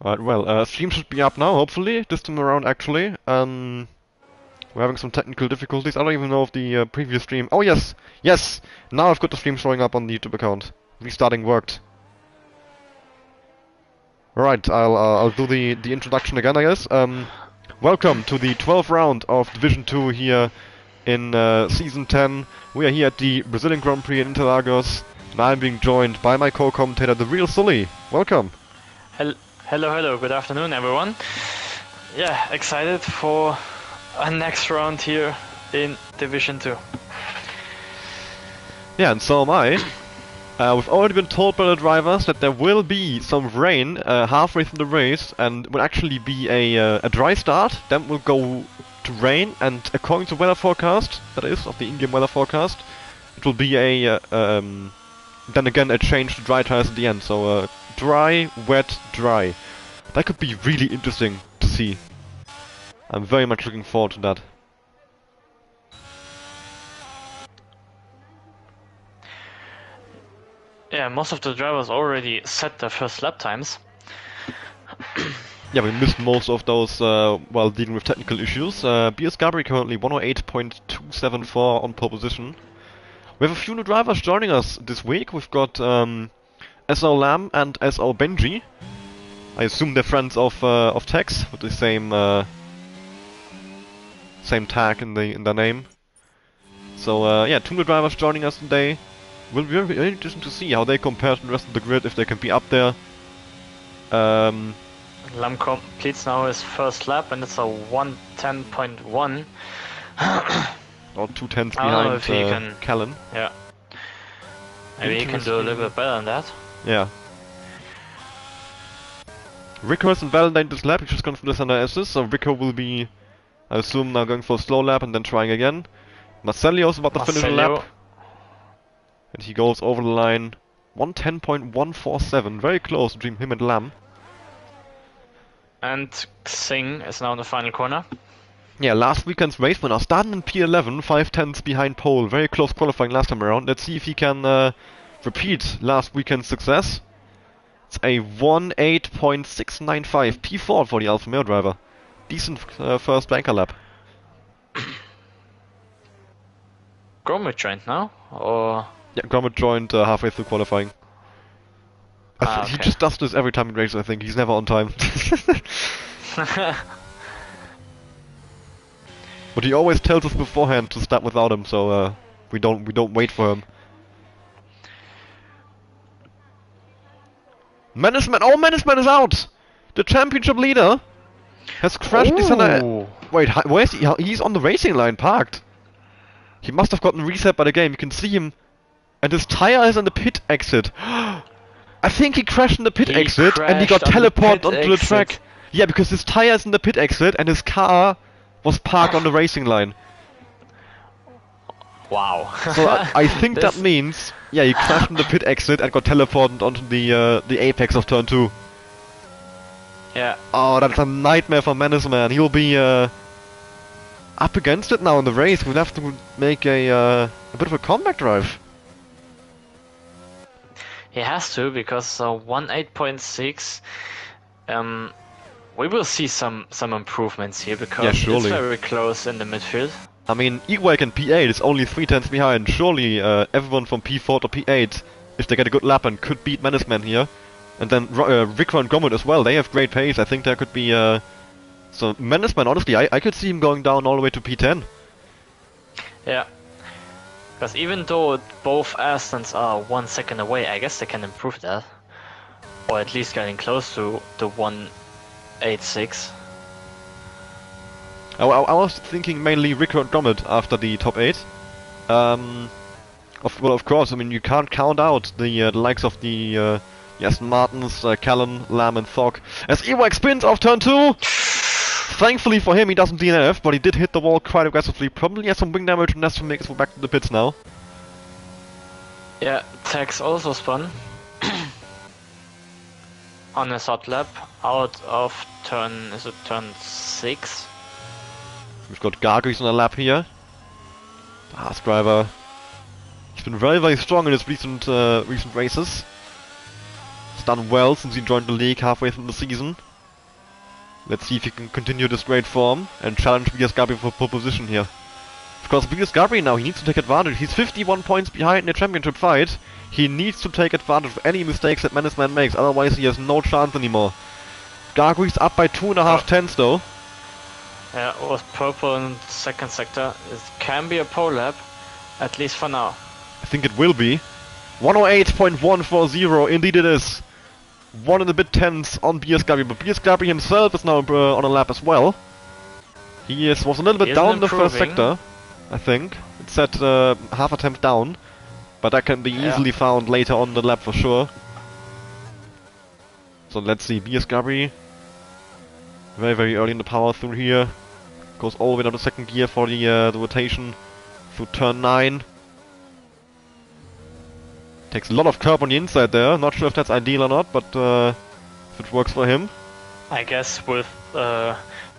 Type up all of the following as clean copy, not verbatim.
Alright, well, stream should be up now, hopefully, this time around actually. We're having some technical difficulties. I don't even know if the previous stream... Oh yes! Yes! Now I've got the stream showing up on the YouTube account. Restarting worked. Alright, I'll do the introduction again, I guess. Welcome to the 12th round of Division 2 here in Season 10. We are here at the Brazilian Grand Prix in Interlagos, and I'm being joined by my co-commentator, the real Sully. Welcome! Hello, good afternoon everyone. Yeah, excited for our next round here in Division 2. Yeah, and so am I. We've already been told by the drivers that there will be some rain halfway through the race, and will actually be a dry start, then we'll go to rain, and according to weather forecast, that is, of the in-game weather forecast, it will be then again a change to dry tires at the end, so dry, wet, dry. That could be really interesting to see. I'm very much looking forward to that. Yeah, most of the drivers already set their first lap times. Yeah, we missed most of those while dealing with technical issues. BS Gabri currently 108.274 on pole position. We have a few new drivers joining us this week. We've got SL Lam and SL Benji. I assume they're friends of Tex with the same tag in their name. So yeah, two new drivers joining us today. Will be very interesting to see how they compare to the rest of the grid, if they can be up there. Lam completes now his first lap and it's a 110.1. Or 2 tenths behind if he can, Callan. Yeah. Maybe he can do a little bit better than that. Yeah. Rico hasn't validated this lap, he's just gone for the center S's, so Rico will be, I assume, now going for a slow lap and then trying again. Marcelio's about to finish the lap. And he goes over the line. 110.147, very close between him and Lam. And Xing is now in the final corner. Yeah, last weekend's race winner, starting in P11, 5 tenths behind pole, very close qualifying last time around. Let's see if he can repeat last weekend's success. It's a 1:8.695 P4 for the Alfa Romeo driver. Decent first banker lap. Gromit joined now, or...? Yeah, Gromit joined halfway through qualifying. Okay. He just does this every time he races, I think. He's never on time. But he always tells us beforehand to start without him, so we don't wait for him. Menaceman! Oh, Menaceman is out! The championship leader has crashed the center. Wait, where is he? He's on the racing line, parked. He must have gotten reset by the game. You can see him, and his tire is on the pit exit. I think he crashed in the pit exit, and he got teleported onto the track. Yeah, because his tire is in the pit exit, and his car was parked on the racing line. Wow. So I think that means, yeah, he crashed in the pit exit and got teleported onto the apex of turn 2. Yeah. Oh, that's a nightmare for Menace, man. He'll be up against it now in the race. We'll have to make a bit of a comeback drive. He has to, because 1:8.6. We will see some improvements here, because it's very close in the midfield. I mean, Ewek and P8 is only 3 tenths behind. Surely everyone from P4 to P8, if they get a good lap, and could beat Menaceman here. And then Rico and Gromit as well, they have great pace. I think there could be... So Menaceman, honestly, I could see him going down all the way to P10. Yeah. Because even though both Astons are 1 second away, I guess they can improve that. Or at least getting close to the 1:8.6. I was thinking mainly Rico and Gromit after the top 8. Well, of course, I mean, you can't count out the likes of the Aston Martins, Callan, Lam and Thog. As Ewek spins off turn 2! Thankfully for him, he doesn't DNF, but he did hit the wall quite aggressively. Probably has some wing damage and has to make his way back to the pits now. Yeah, Tex also spun. On a hot lap, out of turn 6? We've got Gargis on a lap here. The Haas driver. He's been very, very strong in his recent races. done well since he joined the league halfway through the season. Let's see if he can continue this great form and challenge Bias Gabri for pole position here. Because Bias Gabri now, he needs to take advantage. He's 51 points behind in the championship fight. He needs to take advantage of any mistakes that Menaceman makes, otherwise he has no chance anymore. Gargui's up by 2.5 tenths though. Yeah, with purple in second sector, it can be a pole lap, at least for now. I think it will be. 108.140, indeed it is. 1 and a bit tenths on Bias Gabri, but Bias Gabri himself is now on a lap as well. He was a little bit down in the first sector, I think. It said half a tenth down, but that can be easily found later on the lap for sure. So let's see, Bias Gabri, very, very early in the power through here. Goes all the way down to second gear for the rotation through turn 9. Takes a lot of curb on the inside there. Not sure if that's ideal or not, but if it works for him. I guess with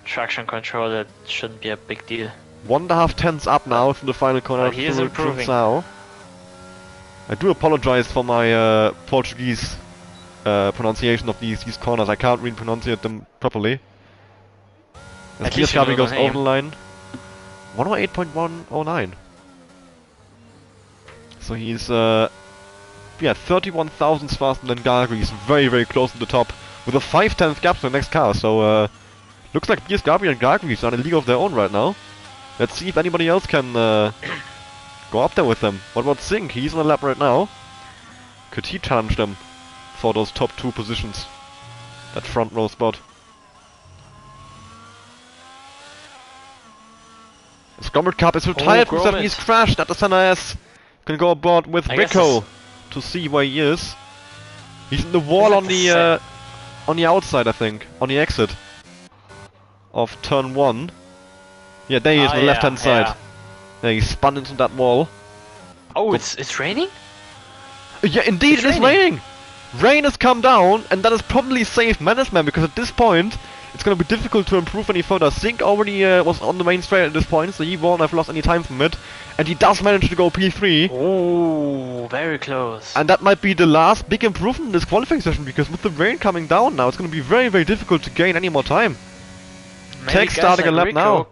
traction control that shouldn't be a big deal. 1.5 tenths up now from the final corner. He is improving. I do apologize for my Portuguese pronunciation of these corners. I can't really pronunciate them properly. As Bias Gabri goes over the line. 108.109. So he's 31 thousandths faster than Gargui. He's very, very close to the top with a 5/10 gap to the next car. So looks like Bias Gabri and Gargui are in a league of their own right now. Let's see if anybody else can go up there with them. What about Singh? He's on a lap right now. Could he challenge them for those top 2 positions? That front row spot. Scomert Cup is retired from 7. He's crashed at the center S. Can go aboard with Rico to see where he is. He's in the wall on the outside, I think, on the exit of turn 1. Yeah, there he is on the left-hand side. Yeah, he spun into that wall. Oh, it's raining? Yeah, indeed, it is raining. Rain has come down, and that has probably saved Menaceman, because at this point it's going to be difficult to improve any further. Sink already was on the main straight at this point, so he won't have lost any time from it. And he does manage to go P3. Oh, very close. And that might be the last big improvement in this qualifying session, because with the rain coming down now, it's going to be very, very difficult to gain any more time. Tech starting a lap now.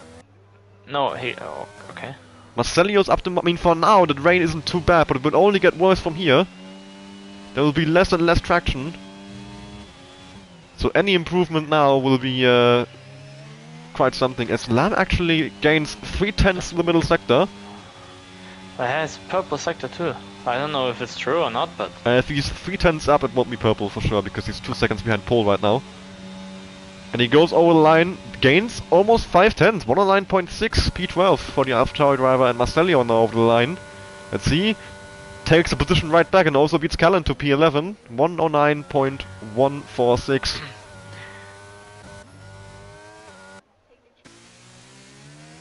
No, oh, okay. Marcelio's up to... I mean, for now, the rain isn't too bad, but it will only get worse from here. There will be less and less traction. So any improvement now will be quite something. As Lam actually gains 3/10 in the middle sector. But has purple sector too. I don't know if it's true or not, but... if he's 3/10 up, it won't be purple for sure, because he's 2 seconds behind pole right now. And he goes over the line, gains almost 5/10, 109.6 P12 for the AlphaTauri driver, and Marcelio now over the line. Let's see. Takes a position right back and also beats Callan to P11, 109.146.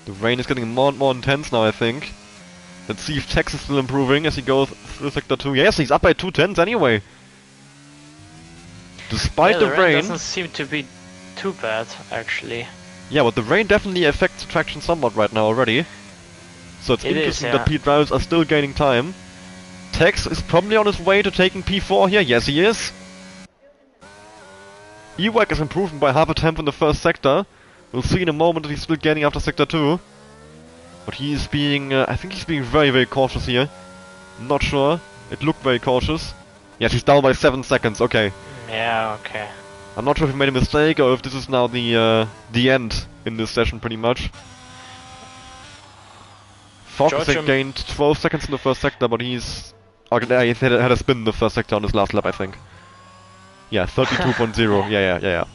The rain is getting more and more intense now, I think. Let's see if Tex is still improving as he goes through sector 2. Yes, he's up by 2/10 anyway. Despite the rain doesn't seem to be too bad, actually. Yeah, but the rain definitely affects traction somewhat right now already. So it's interesting that P drivers are still gaining time. Tex is probably on his way to taking P4 here. Yes, he is. Ewak is improving by half a tenth in the first sector. We'll see in a moment that he's still gaining after sector 2. But he is being... I think he's being very, very cautious here. Not sure. It looked very cautious. Yes, he's down by 7 seconds. Okay. Yeah, okay. I'm not sure if he made a mistake or if this is now the end in this session, pretty much. Fox gained 12 seconds in the first sector, but he's... Okay, he had a spin in the first sector on his last lap, I think. Yeah, 32.0. Yeah.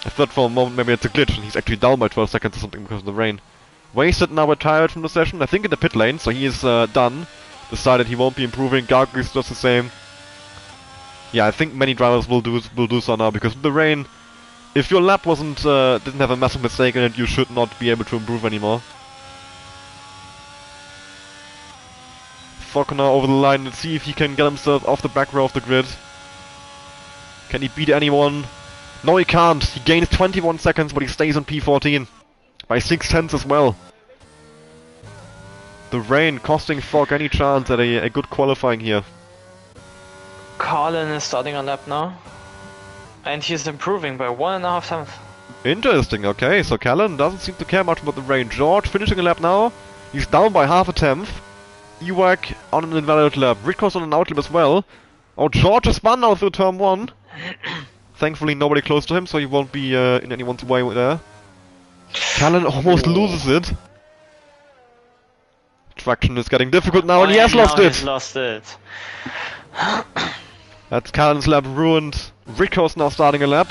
I thought for a moment maybe it's a glitch and he's actually down by 12 seconds or something because of the rain. Wasted now retired from the session, I think in the pit lane, so he is done. Decided he won't be improving. Garg is just the same. Yeah, I think many drivers will do so now, because with the rain, if your lap didn't have a massive mistake in it, you should not be able to improve anymore. Faulkner over the line. Let's see if he can get himself off the back row of the grid. Can he beat anyone? No, he can't. He gains 21 seconds, but he stays on P14 by 6/10 as well. The rain costing Fogg any chance at a good qualifying here. Carlin is starting a lap now. And he's improving by 1.5 tenths. Interesting, okay, so Callan doesn't seem to care much about the rain. George finishing a lap now. He's down by 0.5 tenth. Ewak on an invalid lap. Rico's on an outlap as well. Oh, George is spun now through turn 1. Thankfully nobody close to him, so he won't be in anyone's way there. Callan almost loses it. Traction is getting difficult now, and he has lost it! He's lost it. That's Callan's lap ruined. Rico's now starting a lap.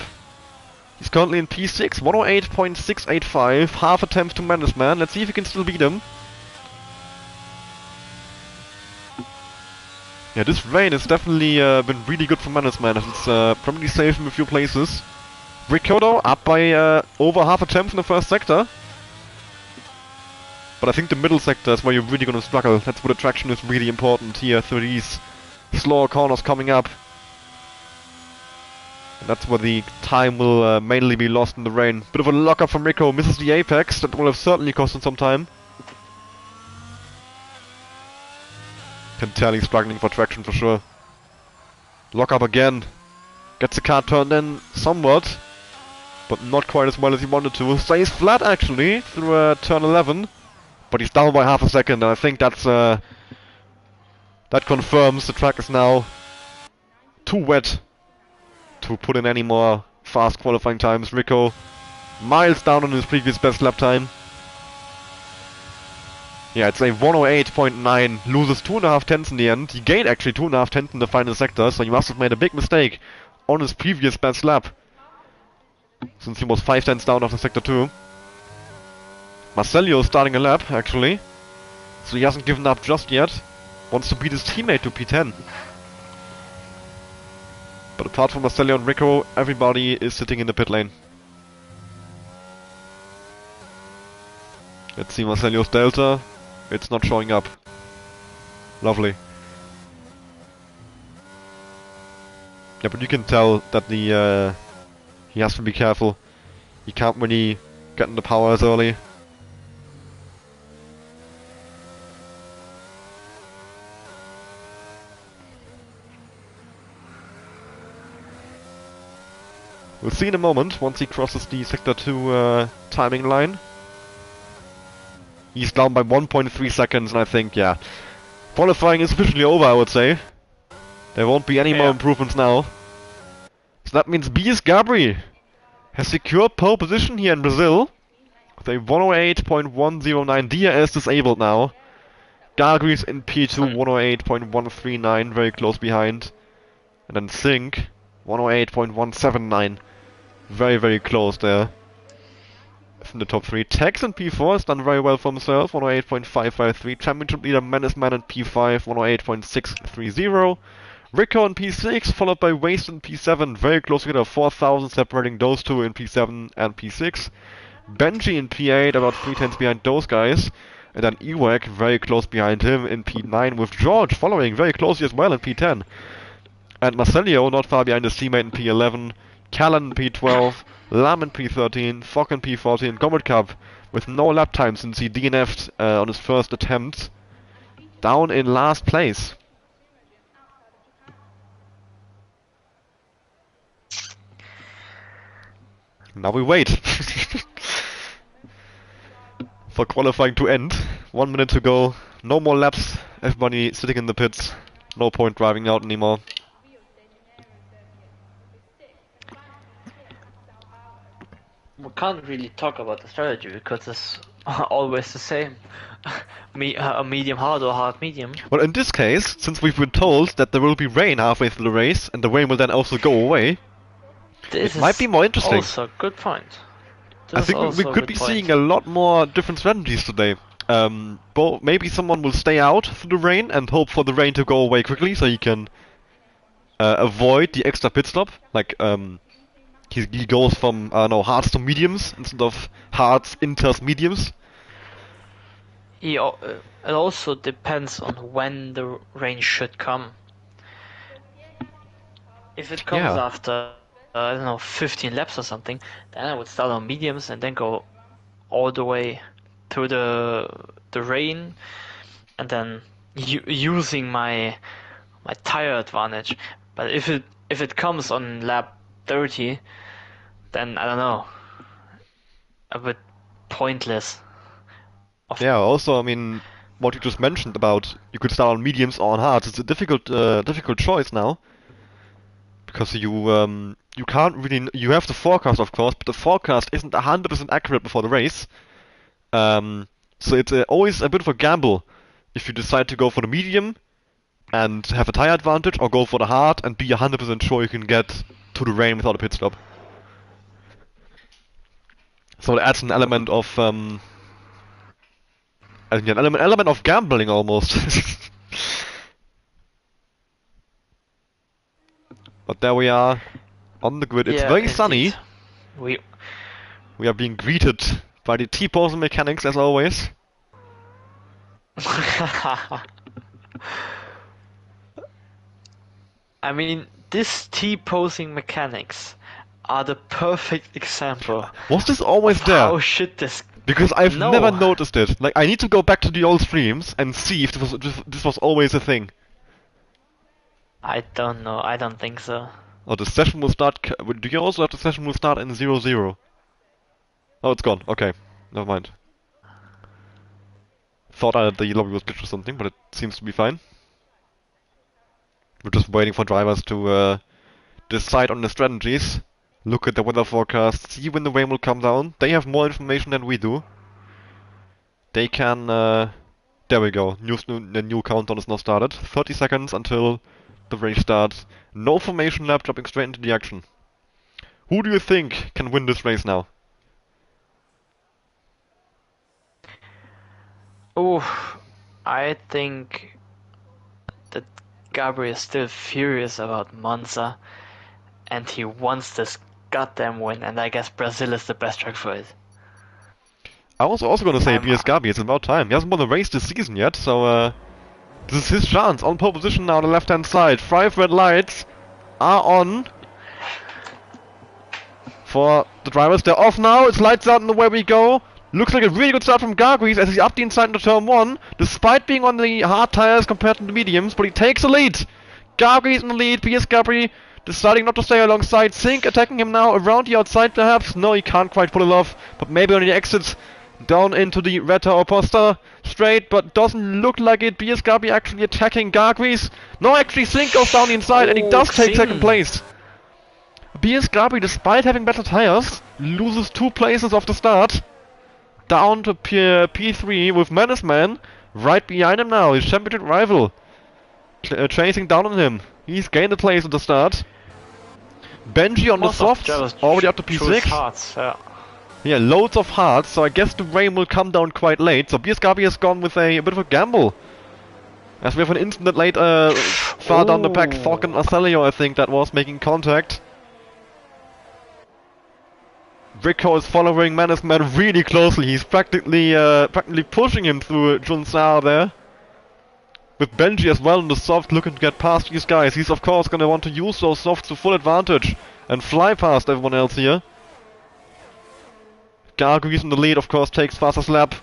He's currently in P6, 108.685, 0.5 tenth to Menace Man. Let's see if he can still beat him. Yeah, this rain has definitely been really good for Menace Man, as it's probably saved him a few places. Rico though, up by over 0.5 tenth in the first sector. But I think the middle sector is where you're really gonna struggle. That's where the traction is really important here through these slower corners coming up. And that's where the time will mainly be lost in the rain. Bit of a lock-up from Rico, misses the apex. That will have certainly cost him some time. Can tell he's struggling for traction for sure. Lock up again. Gets the car turned in somewhat, but not quite as well as he wanted to. Stays flat actually through turn 11, but he's down by 0.5 second, and I think that's that confirms the track is now too wet to put in any more fast qualifying times. Rico miles down on his previous best lap time. Yeah, it's a 108.9, loses 2.5 tenths in the end. He gained actually 2.5 tenths in the final sector, so he must have made a big mistake on his previous best lap, since he was 5 tenths down after sector 2. Marcelio starting a lap, actually, so he hasn't given up just yet. Wants to beat his teammate to P10. But apart from Marcelio and Rico, everybody is sitting in the pit lane. Let's see Marcelio's delta. It's not showing up. Lovely. Yeah, but you can tell that the he has to be careful. He can't really get in the power as early. We'll see in a moment once he crosses the sector 2 timing line. He's down by 1.3 seconds, and I think, yeah, qualifying is officially over, I would say. There won't be any more improvements now. So that means BS Gabri has secured pole position here in Brazil with a 108.109. Dia is disabled now. Gabri's in P2, 108.139, very close behind. And then Sync, 108.179. Very, very close there. From the top 3. Tex in P4 has done very well for himself, 108.553. Championship leader Menace Man in P5, 108.630. Rico in P6, followed by Waste in P7, very close together, 4,000 separating those two in P7 and P6. Benji in P8, about 3 tenths behind those guys. And then Ewak very close behind him in P9, with George following very closely as well in P10. And Marcelio not far behind his teammate in P11. Callan in P12, Lam in P13, Fogg in P14, Gomet Cup with no lap time since he DNF'd on his first attempt, down in last place. Now we wait for qualifying to end. 1 minute to go, no more laps, everybody sitting in the pits, no point driving out anymore. We can't really talk about the strategy because it's always the same. A medium hard or hard medium. Well, in this case, since we've been told that there will be rain halfway through the race, and the rain will then also go away, it might be more interesting. Also, good point. I think we could be seeing a lot more different strategies today. Maybe someone will stay out through the rain and hope for the rain to go away quickly, so he can avoid the extra pit stop. Like, he goes from, I don't know, hards to mediums instead of hards, inters, mediums. It also depends on when the rain should come. If it comes after, I don't know, 15 laps or something, then I would start on mediums and then go all the way through the rain, and then using my tire advantage. But if it comes on lap 30, then I don't know. A bit pointless. Yeah, also, I mean, what you just mentioned about you could start on mediums or on hards, it's a difficult choice now. Because you can't really, you have the forecast of course, but the forecast isn't 100% accurate before the race. So it's always a bit of a gamble if you decide to go for the medium and have a tire advantage, or go for the hard and be 100% sure you can get to the rain without a pit stop. So it adds an element of element of gambling almost. But there we are on the grid. It's very sunny. We are being greeted by the T-posing mechanics as always. I mean, this T-posing mechanics are the perfect example. Was this always there? How should this? Because I've never noticed it. Like, I need to go back to the old streams and see if this was always a thing. I don't know. I don't think so. Oh, the session will start. Do you also have the session will start in 0-0? Oh, it's gone. Okay, never mind. Thought the lobby was glitched or something, but it seems to be fine. We're just waiting for drivers to decide on the strategies, look at the weather forecast, see when the rain will come down. They have more information than we do. They can. There we go. The new countdown is now started. 30 seconds until the race starts. No formation lap, jumping straight into the action. Who do you think can win this race now? Oh, I think that Gabriel is still furious about Monza, and he wants this goddamn win, and I guess Brazil is the best track for it. I was also gonna say BS Gabi, it's about time. He hasn't won a race this season yet, so this is his chance. On pole position now on the left-hand side. 5 red lights are on for the drivers. They're off now. It's lights out and away we go. Looks like a really good start from Gargries as he's up the inside into turn 1, despite being on the hard tires compared to the mediums, but he takes the lead. Gargries in the lead. BS Gabi deciding not to stay alongside. Sink attacking him now around the outside perhaps. No, he can't quite pull it off, but maybe on the exits. Down into the Retta or Posta straight, but doesn't look like it. BS Gabi actually attacking Gargries. No, actually Sink goes down the inside and he does take second place. BS Gabi, despite having better tires, loses 2 places off the start. Down to P3 with Menace Man right behind him now, his championship rival. Chasing down on him. He's gained a place at the start. Benji on the soft, already up to P6. Yeah, loads of hards, so I guess the rain will come down quite late. So BS Gabi has gone with a bit of a gamble. As we have an instant late far down the pack, Falcon Arcelio I think that was making contact. Rico is following Menace Man really closely. He's practically pushing him through Junsao there. With Benji as well in the soft looking to get past these guys. He's of course gonna want to use those softs to full advantage and fly past everyone else here. Gargries in the lead, of course, takes fastest lap.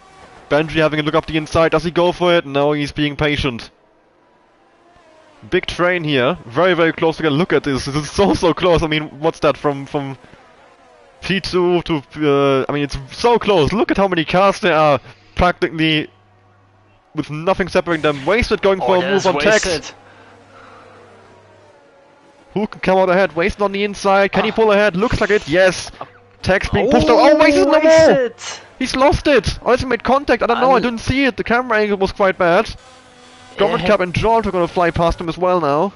Benji having a look up the inside. Does he go for it? No, he's being patient. Big train here. Very, very close again. Look at this. This is so close. I mean, what's that? From P2 to... I mean, it's so close. Look at how many cars there are. Practically with nothing separating them. Wasted going for a move on Tex. Who can come out ahead? Wasted on the inside. Can he pull ahead? Looks like it. Yes. Tex being pushed out. Oh, Wasted no more! He's lost it! Ultimate contact, I don't know, I didn't see it. The camera angle was quite bad. Government Cup and George are gonna fly past him as well now.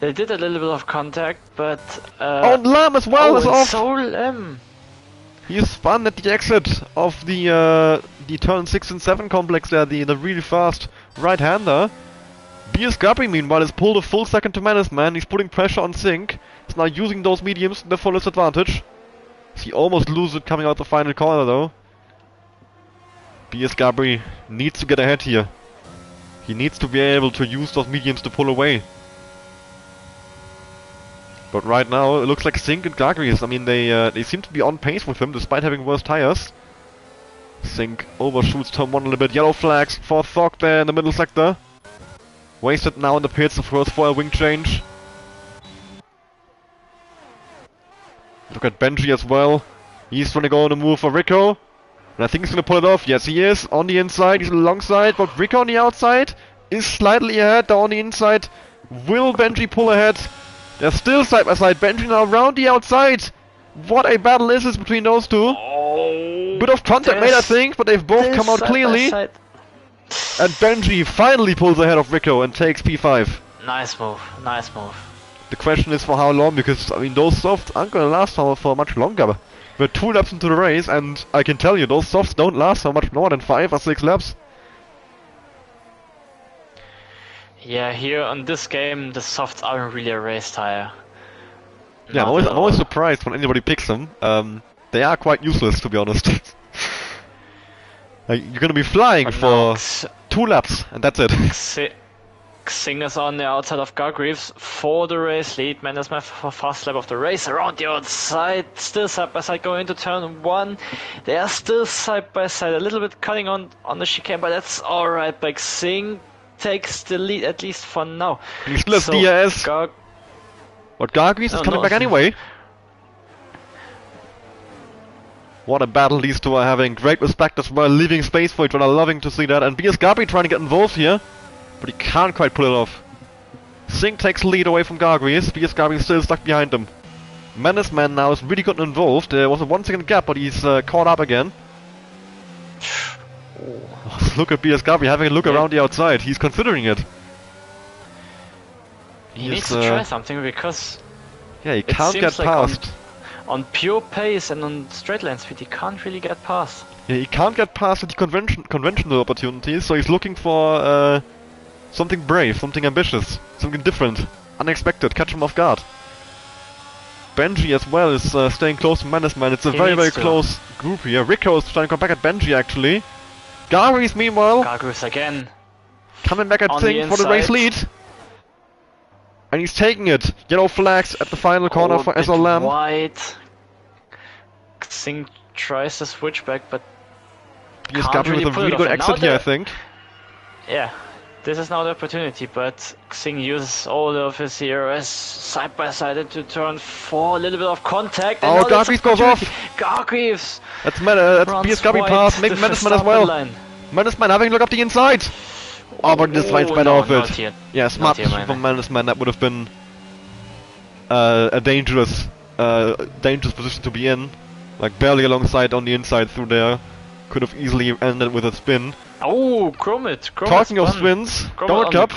They did a little bit of contact, but... oh, and Lam as well is off! So Lam! He spun at the exit of the turn 6 and 7 complex there, the really fast right-hander. BS Gabi, meanwhile, has pulled a full second to Menace Man. He's putting pressure on Sink. He's now using those mediums to the fullest advantage. He almost loses it coming out the final corner, though. BS Gabi needs to get ahead here. He needs to be able to use those mediums to pull away. But right now, it looks like Sink and Gargries, I mean, they seem to be on pace with him, despite having worse tires. Sink overshoots turn 1 a little bit. Yellow flags for Thog there in the middle sector. Wasted now in the pits, of course, for a wing change. Look at Benji as well. He's trying to go on the move for Rico. And I think he's gonna pull it off. Yes, he is. On the inside, he's alongside, but Rico on the outside is slightly ahead. Down on the inside. Will Benji pull ahead? They're still side by side. Benji now around the outside. What a battle is this between those two. Oh, Bit of contact made, I think, but they've both come out side by cleanly. side. And Benji finally pulls ahead of Rico and takes P5. Nice move, nice move. The question is for how long, because, I mean, those softs aren't gonna last for much longer. We're 2 laps into the race, and I can tell you, those softs don't last for much more than 5 or 6 laps. Yeah, here on this game, the softs aren't really a race tire. Yeah, I'm always surprised when anybody picks them. They are quite useless, to be honest. Like, you're gonna be flying for 2 laps, and that's it. Xing is on the outside of Gargreaves for the race lead. Mannesman for first lap of the race around the outside, still side by side going into turn 1. They are still side by side, a little bit cutting on the chicane, but that's alright. But Xing takes the lead at least for now. He still has DRS. But Gargreaves is coming back anyway. What a battle these two are having. Great respect as well, leaving space for each other. Loving to see that. And BS Gabi trying to get involved here. But he can't quite pull it off. Xing takes the lead away from Gargreaves. BS Gabi is still stuck behind him. Mannesman now is really gotten involved. There was a 1 second gap, but he's caught up again. Oh, look at BS Gabi having a look around the outside. He's considering it. He needs to try something because... Yeah, he can't get past. On pure pace and on straight line speed, he can't really get past. Yeah, he can't get past the conventional opportunities, so he's looking for something brave, something ambitious, something different, unexpected, catch him off guard. Benji as well is staying close to Mannesman. It's a very close group here. Rico is trying to come back at Benji actually. Gargreaves meanwhile. Gargreaves again. Coming back at Xing for the race lead. And he's taking it. Yellow flags at the final corner for SLM. White. Xing tries to switch back, but BS Gabi with a really good exit here, I think. Yeah, this is now the opportunity, but Xing uses all of his heroes side by side into turn 4. A little bit of contact. And Gargreaves goes off. Gargreaves. That's BS Gabi pass. Make Mannesman as well. Mannesman having a look up the inside. Oh, but this finds better off it. Yeah, smart position from Mannesman. That would have been a dangerous position to be in. Like barely alongside on the inside through there. Could have easily ended with a spin. Oh, Gromit. Talking of spins, Donut Cup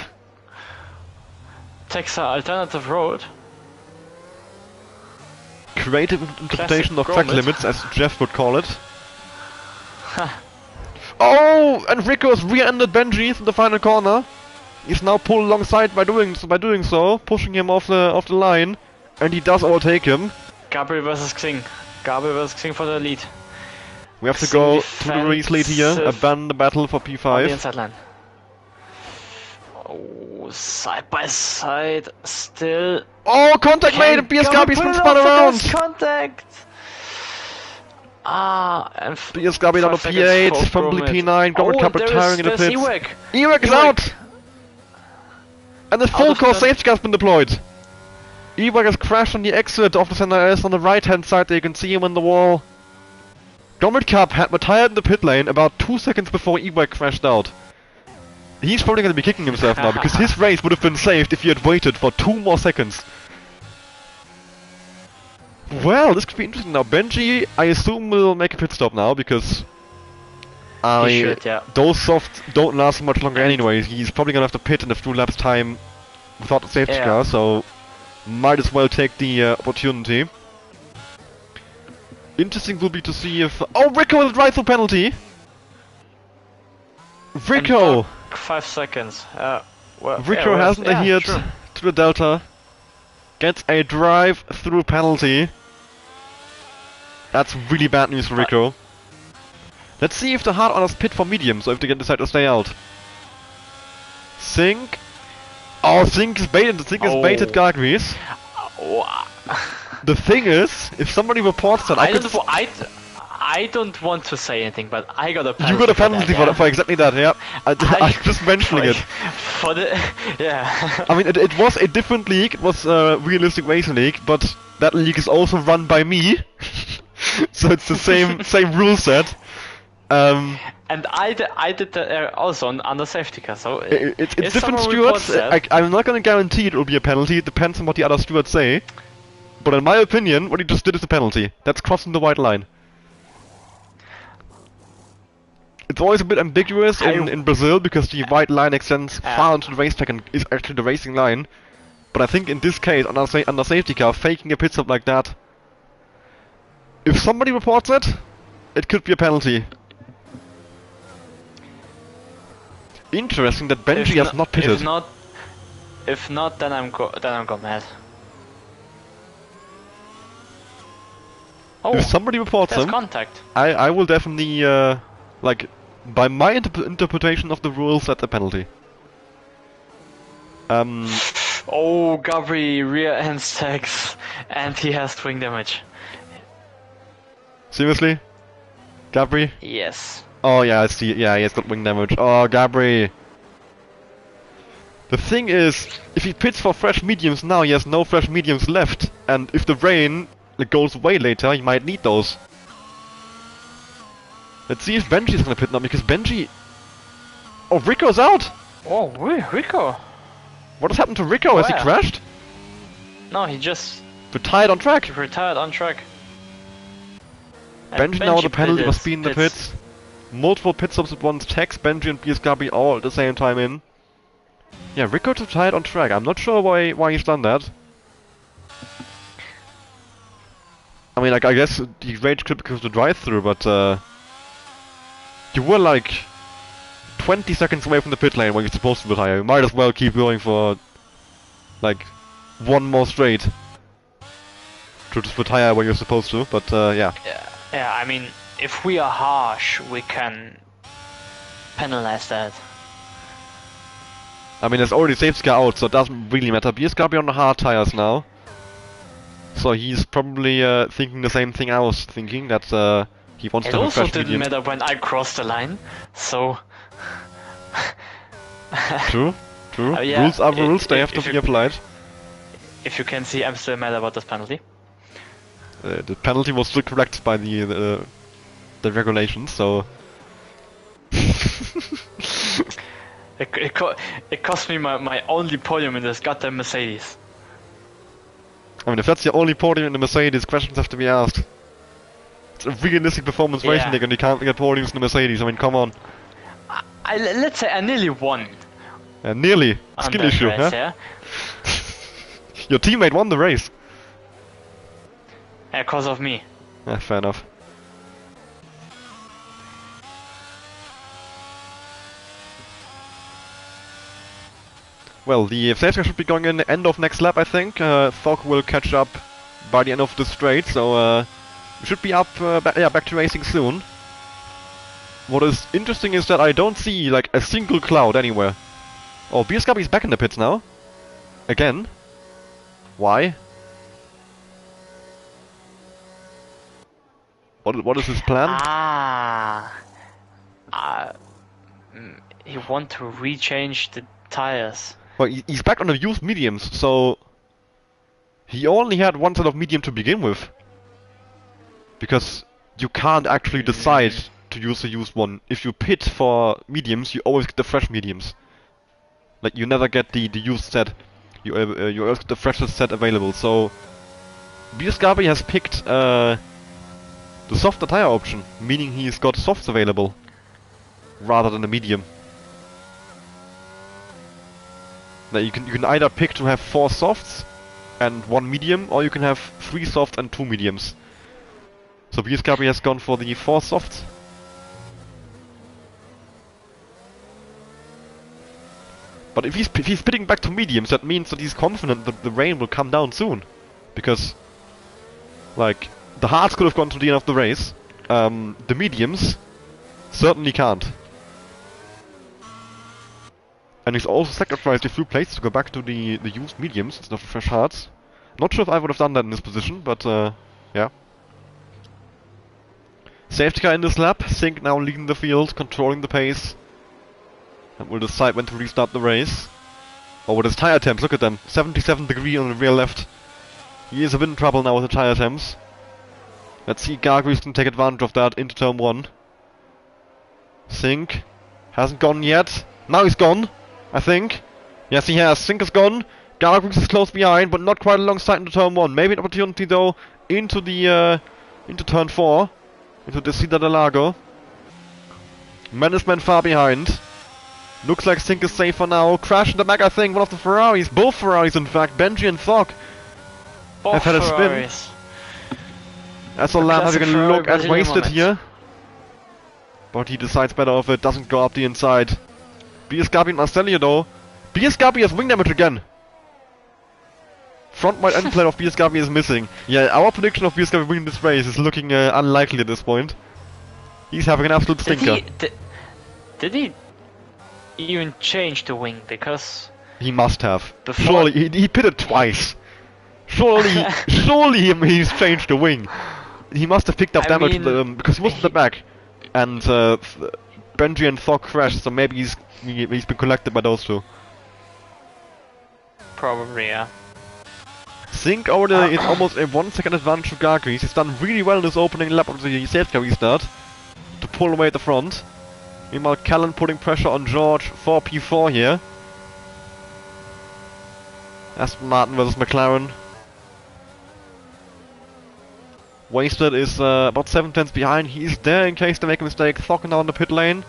takes an alternative road. Creative interpretation of track limits, as Jeff would call it. Oh, and Rico's rear-ended Benji in the final corner. He's now pulled alongside by doing so, pushing him off the line, and he does overtake him. Gabi versus Xing. Gabi versus Xing for the lead. We have to go to the race lead here, abandon the battle for P5. On the inside line. Oh, side by side, still. Oh, contact made, and BS Gabi's been spun around. Contact. And BS Gabi down to P8, fumbly P9, Donut Cup retiring in the pits. Ewek is out! And the full course safety car has been deployed. Ewek has crashed on the exit of the center S on the right hand side there, you can see him in the wall. Donut Cup had retired in the pit lane about 2 seconds before Ewek crashed out. He's probably going to be kicking himself now, because his race would have been saved if he had waited for 2 more seconds. Well, this could be interesting now. Benji, I assume, will make a pit stop now, because those softs don't last much longer anyways. He's probably gonna have to pit in a few laps time without the safety car, so might as well take the opportunity. Interesting will be to see if... Oh, Rico with a drive-through penalty! Rico! 5 seconds. Rico hasn't adhered to the Delta. Gets a drive-through penalty. That's really bad news for Rico. Let's see if the hard honors pit for mediums, or if they can decide to stay out. Xing. Oh, Xing is baited. Xing is baited Oh. The thing is, if somebody reports that, I I don't want to say anything, but I got a penalty. You got a penalty for, that, for exactly that, yeah. I'm just mentioning it. For the... Yeah. I mean, it was a different league, it was a Realistic Racing League, but that league is also run by me. So it's the same rule set. And I did that also under safety car, so... It's different stewards. I'm not gonna guarantee it will be a penalty, it depends on what the other stewards say. But in my opinion, what he just did is a penalty. That's crossing the white line. It's always a bit ambiguous in Brazil because the white line extends far into the racetrack and is actually the racing line. But I think in this case, under safety car, faking a pit stop like that, if somebody reports it, it could be a penalty. Interesting that Benji has not pitted. If not, then I'm go mad. Oh, if somebody reports them, contact. I will definitely like, by my interpretation of the rules, that's a penalty. Oh, Gabri rear end stacks, and he has swing damage. Seriously? Gabri? Yes. Oh yeah, I see. Yeah, he has got wing damage. Oh, Gabri. The thing is, if he pits for fresh mediums now, he has no fresh mediums left. And if the rain goes away later, he might need those. Let's see if Benji's gonna pit now, because Benji... Oh, Rico's out! Oh, Rico! What has happened to Rico? Has he crashed? No, he just... Retired on track! Retired on track. Benji now the penalty must be in the pits. Multiple pit stops at once, Tex, Benji and BS Gabi all at the same time in. Yeah, Rico retired on track. I'm not sure why he's done that. I mean, like, I guess the rage clip because of the drive-through, but you were like 20 seconds away from the pit lane when you're supposed to retire. You might as well keep going for like one more straight to just retire when you're supposed to, but yeah. Yeah, I mean, if we are harsh, we can penalize that. I mean, there's already safety car out, so it doesn't really matter. BS Gabi on the hard tires now. So he's probably thinking the same thing I was thinking, that he wants to have a fresh medium. It also didn't matter when I crossed the line, so... True. Yeah, rules are rules, they have to be applied. If you can see, I'm still mad about this penalty. The penalty was still corrected by the regulations, so... It cost me my only podium in this goddamn Mercedes. I mean, if that's your only podium in the Mercedes, questions have to be asked. It's a realistic performance racing league and you can't get podiums in the Mercedes, I mean, come on. Let's say I nearly won. Nearly. Skill issue, race, huh? Yeah? Your teammate won the race. Yeah, cause of me. Yeah, fair enough. Well, the safety car should be going in the end of next lap, I think. Thog will catch up by the end of the straight, so we should be up, back to racing soon. What is interesting is that I don't see, like, a single cloud anywhere. Oh, BS Gabi is back in the pits now. Again. Why? What is his plan? He want to rechange the tires. Well, he's back on the used mediums, so he only had one set of medium to begin with. Because you can't actually decide to use the used one. If you pit for mediums, you always get the fresh mediums. Like, you never get the used set. You always get the freshest set available. So BS Gabi has picked the softer tire option, meaning he's got softs available rather than the medium. Now you can either pick to have 4 softs and 1 medium, or you can have 3 softs and 2 mediums. So BS Gabi has gone for the 4 softs. But if he's pitting back to mediums, that means that he's confident that the rain will come down soon. Because, like, the hards could have gone to the end of the race. The mediums certainly can't. And he's also sacrificed a few plates to go back to the used mediums instead of the fresh hards. Not sure if I would have done that in this position, but yeah. Safety car in this lap. Sink now leading the field, controlling the pace. And will decide when to restart the race. Oh, with his tire temps, look at them. 77 degree on the rear left. He is a bit in trouble now with the tire temps. Let's see Gargreaves can take advantage of that into turn 1. Sink hasn't gone yet. Now he's gone, I think. Yes, he has. Sink is gone. Gargreaves is close behind, but not quite alongside into turn 1. Maybe an opportunity though into the into turn 4, into the Descida del Lago. Menaceman far behind. Looks like Sink is safe for now. Crash in the back, I think. One of the Ferraris. Both Ferraris, in fact. Benji and Thok have had a spin. That's all Lamb having a look at Wasted here. But he decides better if it doesn't go up the inside. BS Gabi and Marcelio though. BS Gabi has wing damage again. Front wide end plate of BS Gabi is missing. Yeah, our prediction of BS Gabi winning this race is looking unlikely at this point. He's having an absolute stinker. Did he even change the wing? Because he must have. Surely he pitted twice. Surely, surely he's changed the wing. He must have picked up damage because he was in the back, and Benji and Thok crashed. So maybe he's been collected by those two. Probably, yeah. Sink already is almost a 1 second advantage to Gargreaves. He's done really well in this opening lap of the safety car restart to pull away at the front. Meanwhile, Callan putting pressure on George for P4 here. Aston Martin versus McLaren. Wasted is about 7 tenths behind. He's there in case they make a mistake. Thok now in the pit lane.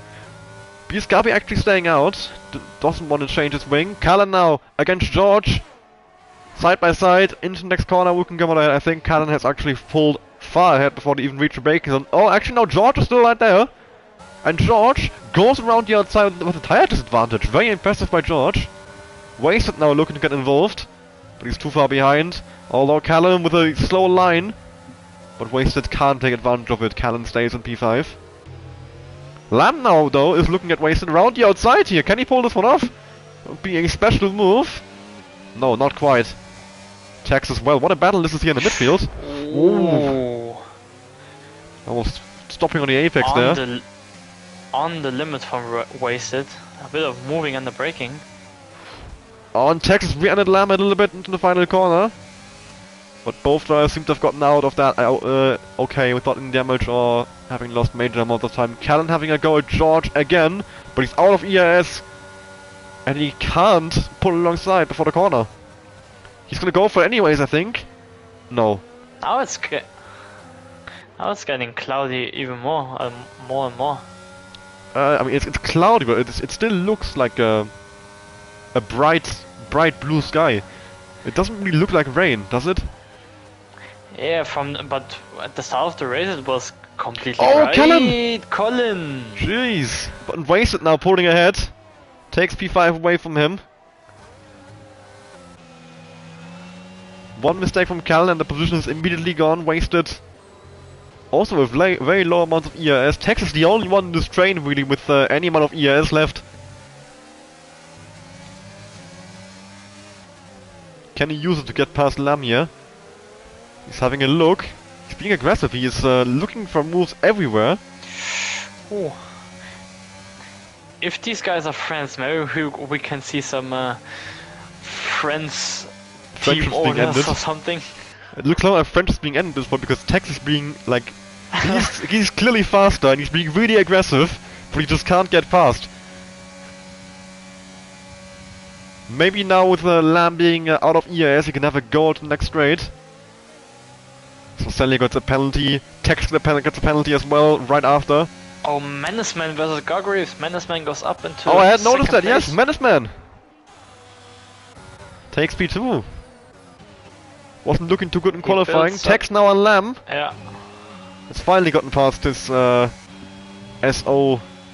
BS Gabi actually staying out. Doesn't want to change his wing. Callan now against George. Side by side into the next corner. We can go ahead. I think Callan has actually pulled far ahead before they even reach the braking zone. Oh, actually now George is still right there. And George goes around the outside with a tire disadvantage. Very impressive by George. Wasted now looking to get involved. But he's too far behind. Although Callan with a slow line. But Wasted can't take advantage of it. Callan stays in P5. Lamb now, though, is looking at Wasted around the outside here. Can he pull this one off? That would be a special move. No, not quite. Tex as well. What a battle this is here in the midfield. Ooh. Almost stopping on the apex there. On the limit from Wasted. A bit of moving and the braking. On Tex re-ended Lamb a little bit into the final corner. But both drivers seem to have gotten out of that okay without any damage or having lost major amount of time. Callan having a go at George again, but he's out of ERS. And he can't pull alongside before the corner. He's gonna go for it anyways, I think. No. Now it's getting cloudy even more and more. I mean, it's cloudy, but it still looks like a bright blue sky. It doesn't really look like rain, does it? Yeah, but at the start of the race it was completely bright. Oh, Colin! Jeez. But Wasted now pulling ahead. Takes P5 away from him. One mistake from Callan and the position is immediately gone. Wasted. Also with very low amounts of ERS. Tex is the only one in this train really with any amount of ERS left. Can he use it to get past Lamia? He's having a look. He's being aggressive. He is looking for moves everywhere. Ooh. If these guys are friends, maybe we can see some friends team owners or something. It looks like a friendship being ended at this point because Tex is being like he's clearly faster and he's being really aggressive, but he just can't get past. Maybe now with Lamb being out of ERS, he can have a go at the next straight. So Sally gets a penalty. Tex gets a penalty as well right after. Oh, Menaceman versus Gargreaves. Menaceman goes up into I had noticed that, yes, Menaceman! Takes P2. Wasn't looking too good in qualifying. Tex now on Lamb. Yeah. Has finally gotten past his SO, I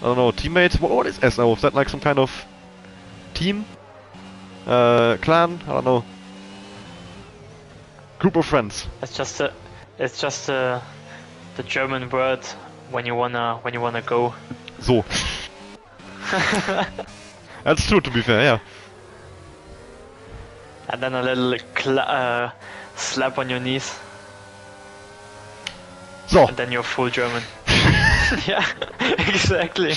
don't know, teammate? What is SO? Is that like some kind of team? Clan? I don't know. Group of friends. It's just the German word when you wanna go. So. That's true, to be fair, yeah. And then a little slap on your knees. So. And then you're full German. Yeah, exactly.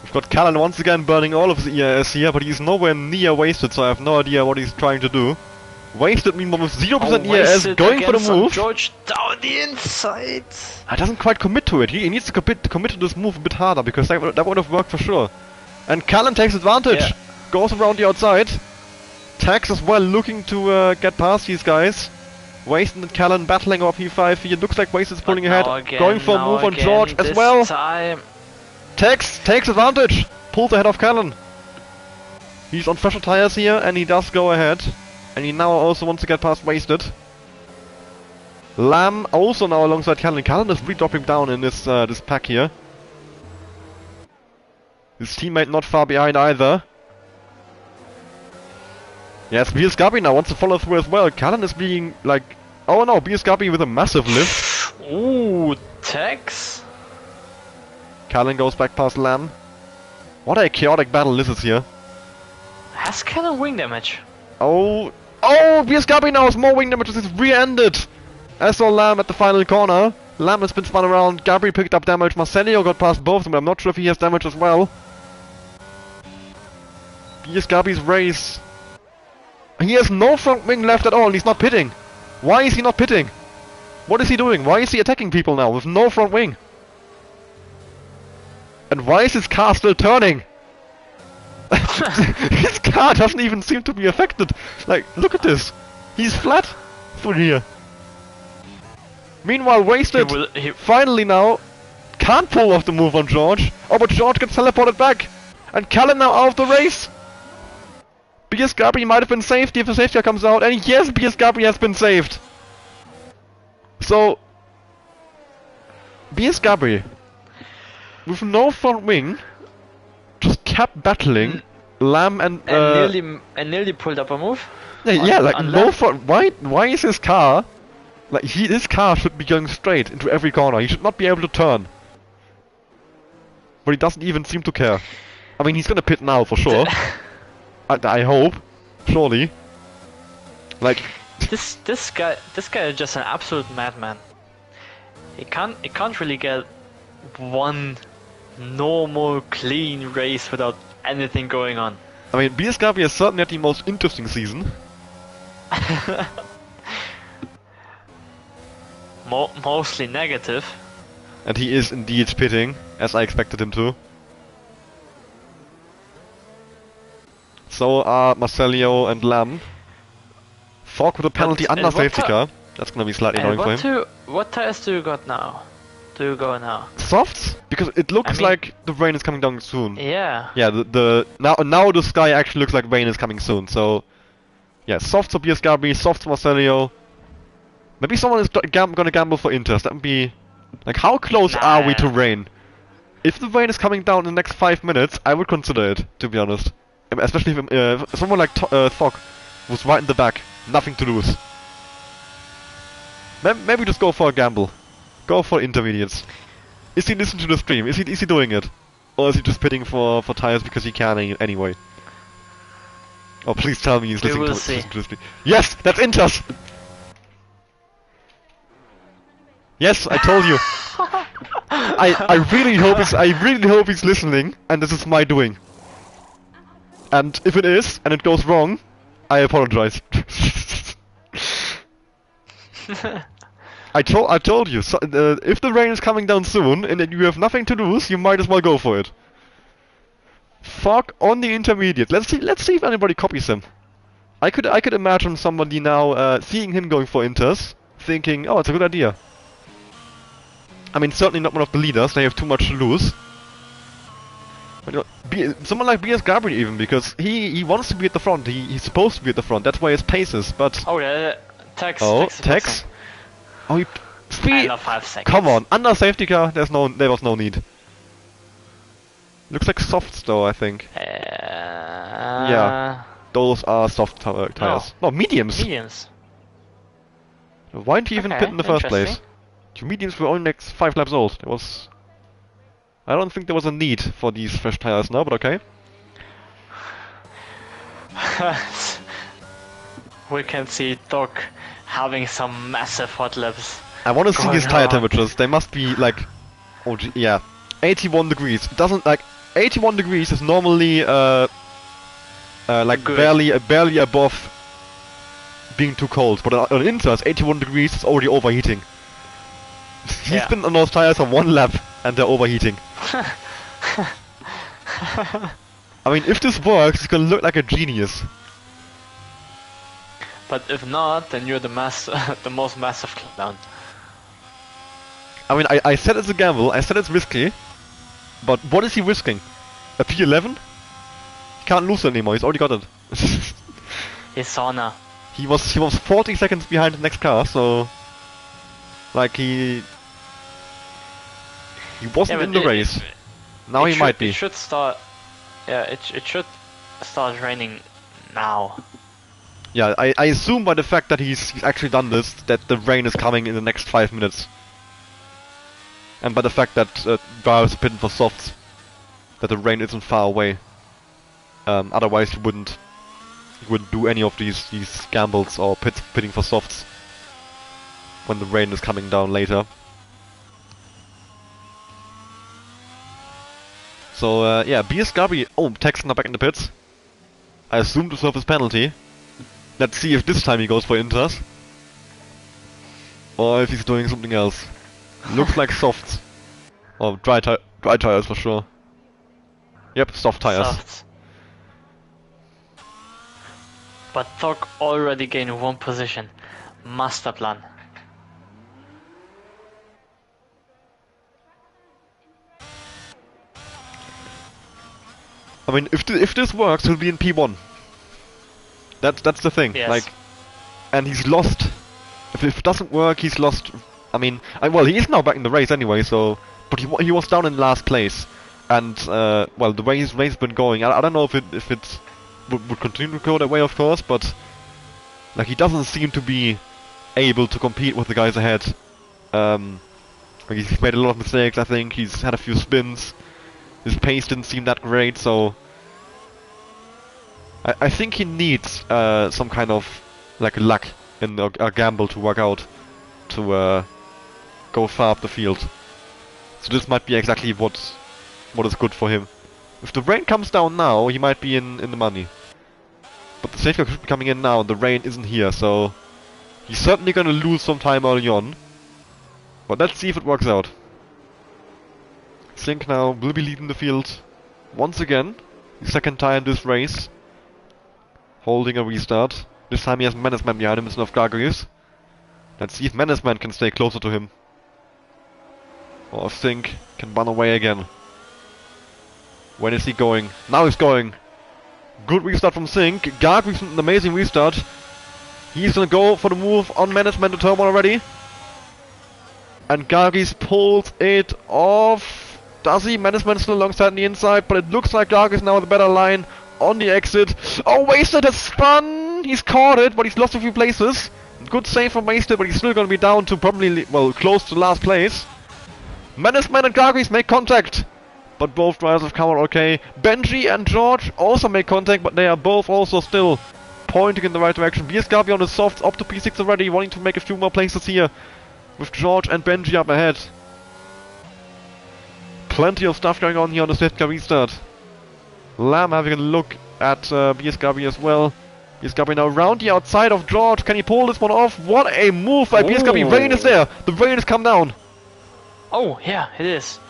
We've got Callan once again burning all of the ERS here, but he's nowhere near wasted, so I have no idea what he's trying to do. Wasted meanwhile with 0% ERS, going for the move. George down the inside. He doesn't quite commit to it. He needs to commit to this move a bit harder, because that would have worked for sure. And Callan takes advantage. Yeah. Goes around the outside. Tax as well, looking to get past these guys. Wasted and Callan battling off P5 here. Looks like Wasted's pulling ahead. Going for a move on George as well. Tex takes advantage. Pulls ahead of Callan. He's on fresher tires here, and he does go ahead. And he now also wants to get past Wasted. Lamb also now alongside Callan. Callan is really dropping down in this this pack here. His teammate not far behind either. Yes, BS Gabi now wants to follow through as well. Callan is being like... Oh no, BS Gabi with a massive lift. Ooh, Tex. Callan goes back past Lamb. What a chaotic battle this is here. Has Callan wing damage? Oh, BS Gabi now has more wing damage as it's rear-ended. I saw Lamb at the final corner. Lamb has been spun around. Gabri picked up damage. Marcelio got past both of them, but I'm not sure if he has damage as well. BS Gabi's race. He has no front wing left at all, and he's not pitting. Why is he not pitting? What is he doing? Why is he attacking people now with no front wing? And why is his car still turning? His car doesn't even seem to be affected. Like, look at this. He's flat through here. Meanwhile, Wasted finally now can't pull off the move on George. Oh, but George gets teleported back. And Callan now out of the race. BS Gabi might have been saved if the safety car comes out. And yes, BS Gabi has been saved. So, BS Gabi, with no front wing, just kept battling Lamb and nearly pulled up a move. Yeah, like no front. Why is his car? Like his car should be going straight into every corner. He should not be able to turn. But he doesn't even seem to care. I mean, he's gonna pit now for sure. I hope, surely. Like this guy is just an absolute madman. He can't really get one normal clean race without anything going on. I mean, BS Gabi has certainly had the most interesting season. Mostly negative. And he is indeed pitting, as I expected him to. So are Marcelio and Lamb. Fork with a penalty under safety car. That's gonna be slightly annoying for him. What tires do you got now? Do you go now? Softs? Because it looks like the rain is coming down soon. Yeah. Yeah, now the sky actually looks like rain is coming soon, so... Yeah, softs for BS Gabi, softs for Marcelio. Maybe someone is gonna gamble for Inters. That would be... Like, how close are we to rain? If the rain is coming down in the next 5 minutes, I would consider it, to be honest. Especially if someone like Thok was right in the back. Nothing to lose. Maybe just go for a gamble. Go for intermediates. Is he listening to the stream? Is he doing it? Or is he just pitting for tires because he can anyway? Oh, please tell me he's listening to the stream. Yes! That's Inters! Yes, I told you. I really hope he's listening, and this is my doing. And if it is, and it goes wrong, I apologize. I told you. So, if the rain is coming down soon and you have nothing to lose, you might as well go for it. Fuck on the intermediate. Let's see if anybody copies him. I could imagine somebody now seeing him going for Inters, thinking, oh, it's a good idea. I mean, certainly not one of the leaders. They have too much to lose. But, you know, someone like BS Gabriel even, because he wants to be at the front. He's supposed to be at the front. That's why his pace is. But oh yeah, Tex. Oh, Tex. Oh, under 5 seconds. Come on, under safety car. There was no need. Looks like softs though, I think. Yeah, those are soft tires. No, mediums. Mediums. Why didn't you even pit in the first place? Your mediums were only like 5 laps old. I don't think there was a need for these fresh tires now, but okay. we can see Doc having some massive hot laps. I want to see these Going tire on. temperatures. They must be like, oh yeah, 81 degrees. It doesn't like 81 degrees is normally like Good. barely above being too cold. But on Inters, 81 degrees is already overheating. He's Yeah. been on those tires on one lap and they're overheating. I mean, if this works, he's gonna look like a genius. But if not, then you're the the most massive clown. I mean, I said it's a gamble, I said it's risky, but what is he risking? A P11? He can't lose it anymore, he's already got it. His sauna. He was 40 seconds behind the next car, so like he wasn't in the race. Now he might be. It should start. Yeah, it should start raining now. Yeah, I assume by the fact that he's actually done this, that the rain is coming in the next 5 minutes. And by the fact that drivers are pitting for softs, that the rain isn't far away. Otherwise he wouldn't do any of these gambles or pitting for softs when the rain is coming down later. So yeah, BS Gabi. Oh, Texan are back in the pits. I assume to serve his penalty. Let's see if this time he goes for Inters. Or if he's doing something else. Looks like softs. Or dry tires for sure. Yep, soft tires. Soft. But Doc already gained 1 position. Master plan. I mean, if this works, he'll be in P1. That's the thing. Yes. Like, and he's lost. If it doesn't work, he's lost. I mean, well, he is now back in the race anyway. So, but he was down in last place, and well, the race has been going. I don't know if it would continue to go that way, of course, but like he doesn't seem to be able to compete with the guys ahead. Like he's made a lot of mistakes. I think he's had a few spins. His pace didn't seem that great, so I think he needs some kind of like luck in a gamble to work out to go far up the field. So this might be exactly what is good for him. If the rain comes down now, he might be in the money. But the safety car could be coming in now, and the rain isn't here, so he's certainly gonna lose some time early on. But let's see if it works out. Sink now will be leading the field once again. His second time this race. Holding a restart. This time he has Mannesman behind him instead of Gargarius. Let's see if Mannesman can stay closer to him. Or if Sink can run away again. When is he going? Now he's going! Good restart from Sink. Gargarius an amazing restart. He's gonna go for the move on Mannesman to turn 1 already. And Gargis pulls it off. Does he? Mannesman still alongside on the inside, but it looks like Gargis now with a better line on the exit. Oh, Wasted has spun! He's caught it, but he's lost a few places. Good save from Wasted, but he's still going to be down to probably, well, close to last place. Mannesman and Gargis make contact, but both drivers have come out okay. Benji and George also make contact, but they are both also still pointing in the right direction. BS Gabi on the softs, up to P6 already, wanting to make a few more places here, with George and Benji up ahead. Plenty of stuff going on here on the safety car restart. Lamb having a look at BS Gabi as well. BS Gabi now round the outside of George. Can he pull this one off? What a move by BS Gabi. Rain is there. The rain has come down. Oh, yeah, it is.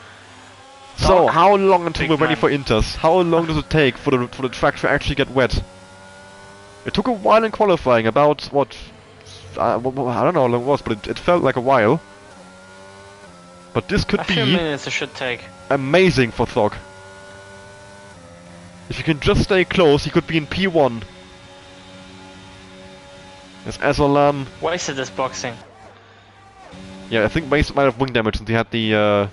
So, Doc, how long until big we're ready man. for Inters? How long does it take for the track to actually get wet? It took a while in qualifying, about what? I don't know how long it was, but it felt like a while. But this could A few be minutes it should take. amazing for Thog. If you can just stay close, he could be in P1. There's Azolam. Wasted this boxing. Yeah, I think Wasted might have wing damage since he had the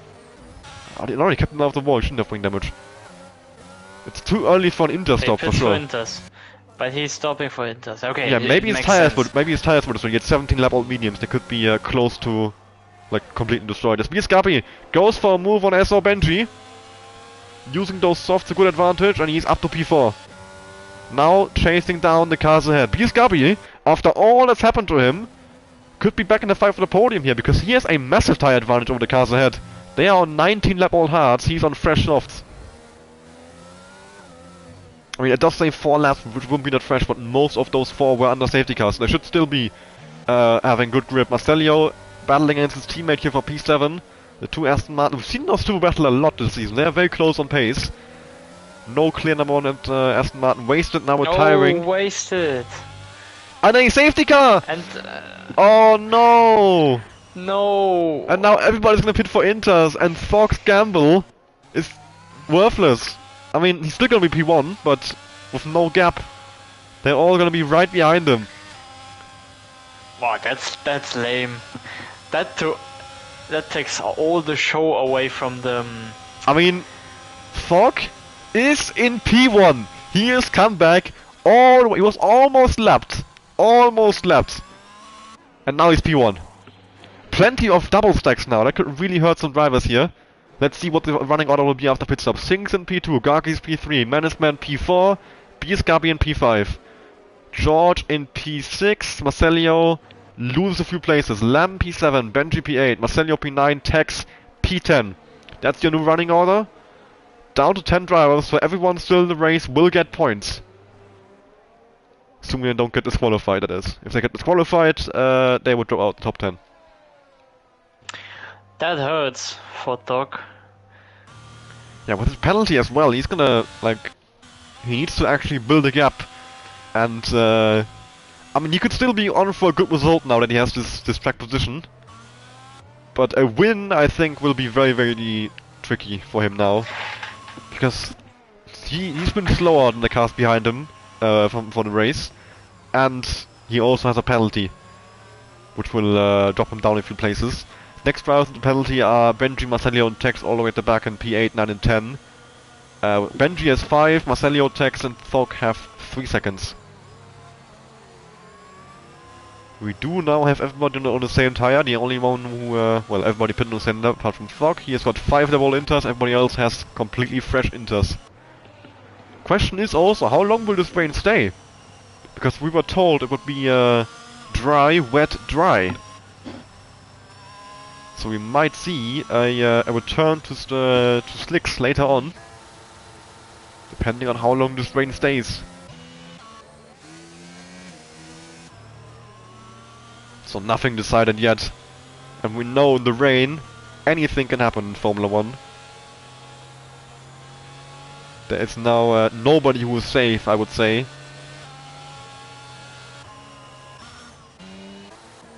it already kept him out of the wall, he shouldn't have wing damage. It's too early for an Inter stop for sure. Inters. But he's stopping for Inters. Okay. Yeah, it maybe his makes tires sense. would so he had 17 lap old mediums, they could be close to like completely destroyed. As BS Gabi goes for a move on SO Benji. Using those softs to good advantage, and he's up to P4. Now chasing down the cars ahead. BS Gabi after all that's happened to him, could be back in the fight for the podium here, because he has a massive tyre advantage over the cars ahead. They are on 19 lap old hards, he's on fresh softs. I mean, it does say 4 laps, which wouldn't be that fresh, but most of those 4 were under safety cars. They should still be having good grip. Marcello battling against his teammate here for P7. The 2 Aston Martin. We've seen those 2 battle a lot this season. They are very close on pace. No clear number 1 at Aston Martin. Wasted now retiring. No, wasted. And a safety car! And oh no! no. And now everybody's gonna pit for Inters, and Fox Gamble is worthless. I mean, he's still gonna be P1, but with no gap. They're all gonna be right behind him. Wow, that's lame. That takes all the show away from them. I mean, Fogg is in P1. He has come back all the way. He was almost lapped. Almost lapped. And now he's P1. Plenty of double stacks now. That could really hurt some drivers here. Let's see what the running order will be after pit stop. Sinks in P2, Gargis P3, Mannesman P4, Biesgabi in P5. George in P6, Marcello loses a few places. Lam P7, Benji P8, Marcello P9, Tex P10. That's your new running order. Down to 10 drivers, so everyone still in the race will get points. Assuming they don't get disqualified, that is. If they get disqualified, they would drop out the top 10. That hurts for Doc. Yeah, with his penalty as well, he's gonna, like... He needs to actually build a gap. And, I mean, he could still be on for a good result now that he has this track position. But a win, I think, will be very, very tricky for him now. Because he's been slower than the cars behind him for the race. And he also has a penalty, which will drop him down a few places. Next drivers in the penalty are Benji, Marcello, and Tex all the way at the back in P8, 9, and 10. Benji has 5, Marcello, Tex, and Thog have 3 seconds. We do now have everybody on the same tire. The only one who, well, everybody pitted on the same tire apart from Thog. He has got 5 double inters, everybody else has completely fresh inters. Question is also, how long will this rain stay? Because we were told it would be dry, wet, dry. So we might see a return to slicks later on, depending on how long this rain stays. So nothing decided yet, and we know in the rain anything can happen in Formula 1. There is now nobody who is safe, I would say.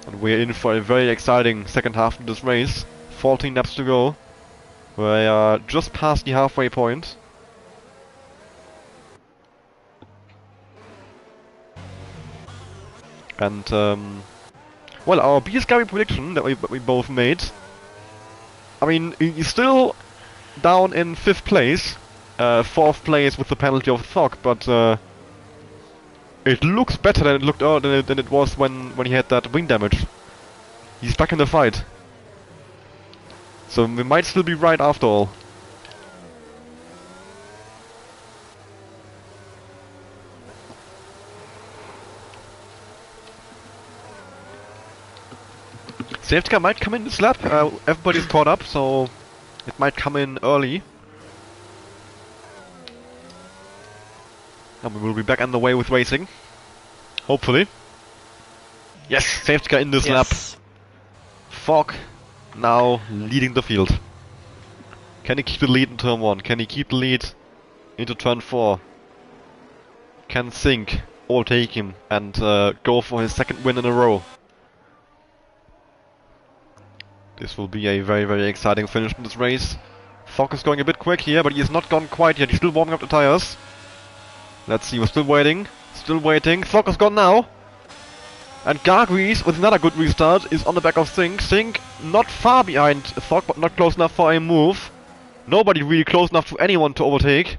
And we're in for a very exciting second half of this race. 14 laps to go. We are just past the halfway point. And, well, our Biesgabi prediction that we both made, I mean, he's still down in 5th place, 4th place with the penalty of Thog, but it looks better than it looked than it was when he had that wing damage. He's back in the fight, so we might still be right after all. Safety car might come in this lap. Everybody's caught up, so it might come in early. And we will be back on the way with racing. Hopefully. Yes, safety car in this lap. Fogg now leading the field. Can he keep the lead in turn 1? Can he keep the lead into turn 4? Can Sink overtake him and go for his second win in a row? This will be a very, very exciting finish in this race. Fogg is going a bit quick here, but he has not gone quite yet. He's still warming up the tires. Let's see, we're still waiting. Still waiting. Fogg has gone now. And Gargries, with another good restart, is on the back of Sink. Sink not far behind Fogg, but not close enough for a move. Nobody really close enough to anyone to overtake.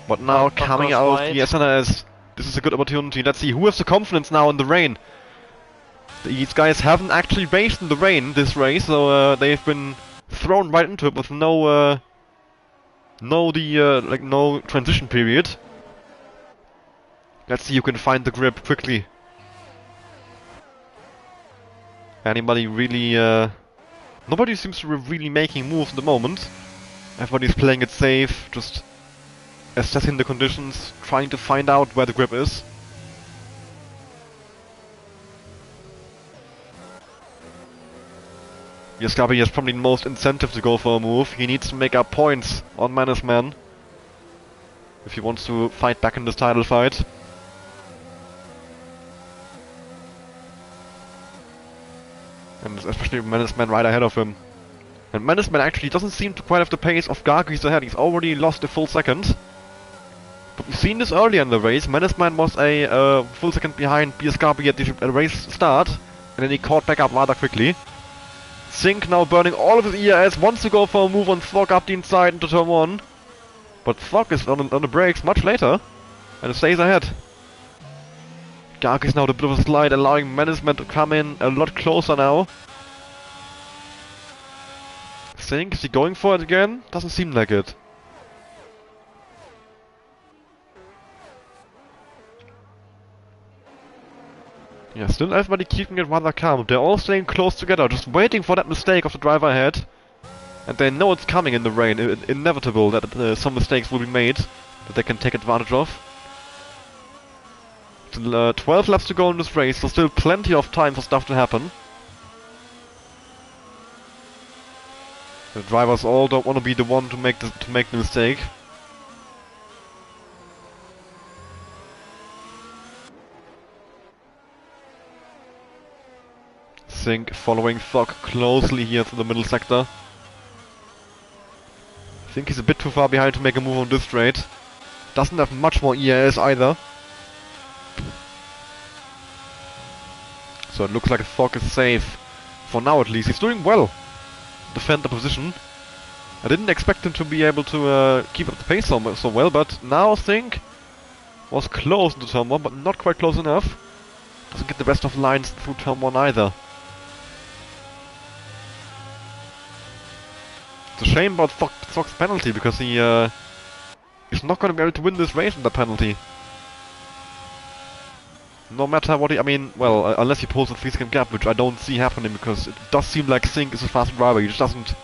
But now coming out of the SNS, this is a good opportunity. Let's see, who has the confidence now in the rain? These guys haven't actually raced in the rain this race, so they've been thrown right into it with no transition period. Let's see who can find the grip quickly. Anybody really, nobody seems to be really making moves at the moment. Everybody's playing it safe, just assessing the conditions, trying to find out where the grip is. Yaskabi has probably the most incentive to go for a move. He needs to make up points on Menace Man if he wants to fight back in this title fight. And especially Menace Man right ahead of him. And Menace Man actually doesn't seem to quite have the pace of Garguis ahead. He's already lost a full second. But we've seen this earlier in the race. Menace Man was a full second behind Biaskabi at the race start. And then he caught back up rather quickly. Sink now burning all of his ERS, wants to go for a move on Thok up the inside into turn 1. But Thok is on the brakes much later. And it stays ahead. Garguis now with a bit of a slide, allowing Menace Man to come in a lot closer now. Sink, is he going for it again? Doesn't seem like it. Yeah, still everybody keeping it rather calm. They're all staying close together, just waiting for that mistake of the driver ahead. And they know it's coming in the rain, inevitable that some mistakes will be made that they can take advantage of. Still 12 laps to go in this race, so still plenty of time for stuff to happen. The drivers all don't want to be the one to make the mistake. Sink following Thok closely here through the middle sector. I think he's a bit too far behind to make a move on this straight. Doesn't have much more ERS either. So it looks like Thok is safe. For now at least. He's doing well. Defend the position. I didn't expect him to be able to keep up the pace so well, but now Sink was close to turn 1, but not quite close enough. Doesn't get the rest of lines through turn 1 either. It's a shame about Thok's penalty, because he is not going to be able to win this race with that penalty. No matter what he... I mean, well, unless he pulls a 3-second gap, which I don't see happening, because it does seem like Sink is a fast driver. He just doesn't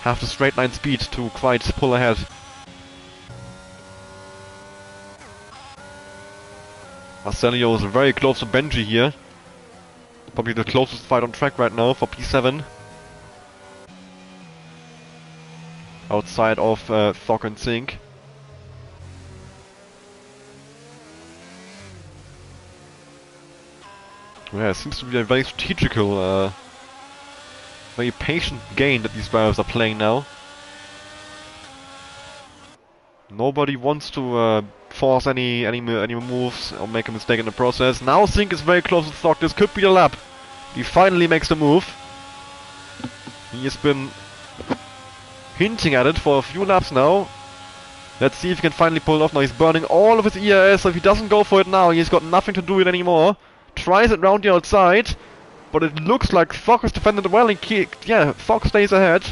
have the straight line speed to quite pull ahead. Marcelio is very close to Benji here. Probably the closest fight on track right now for P7. Outside of Thok and Sink. Yeah, it seems to be a very strategical, very patient game that these drivers are playing now. Nobody wants to force any moves or make a mistake in the process. Now Sink is very close to Thok. This could be a lap. He finally makes the move. He has been hinting at it for a few laps now. Let's see if he can finally pull it off. Now he's burning all of his ERS, so if he doesn't go for it now, he's got nothing to do with it anymore. Tries it round the outside, but it looks like Thok is defended well and yeah, Thok stays ahead.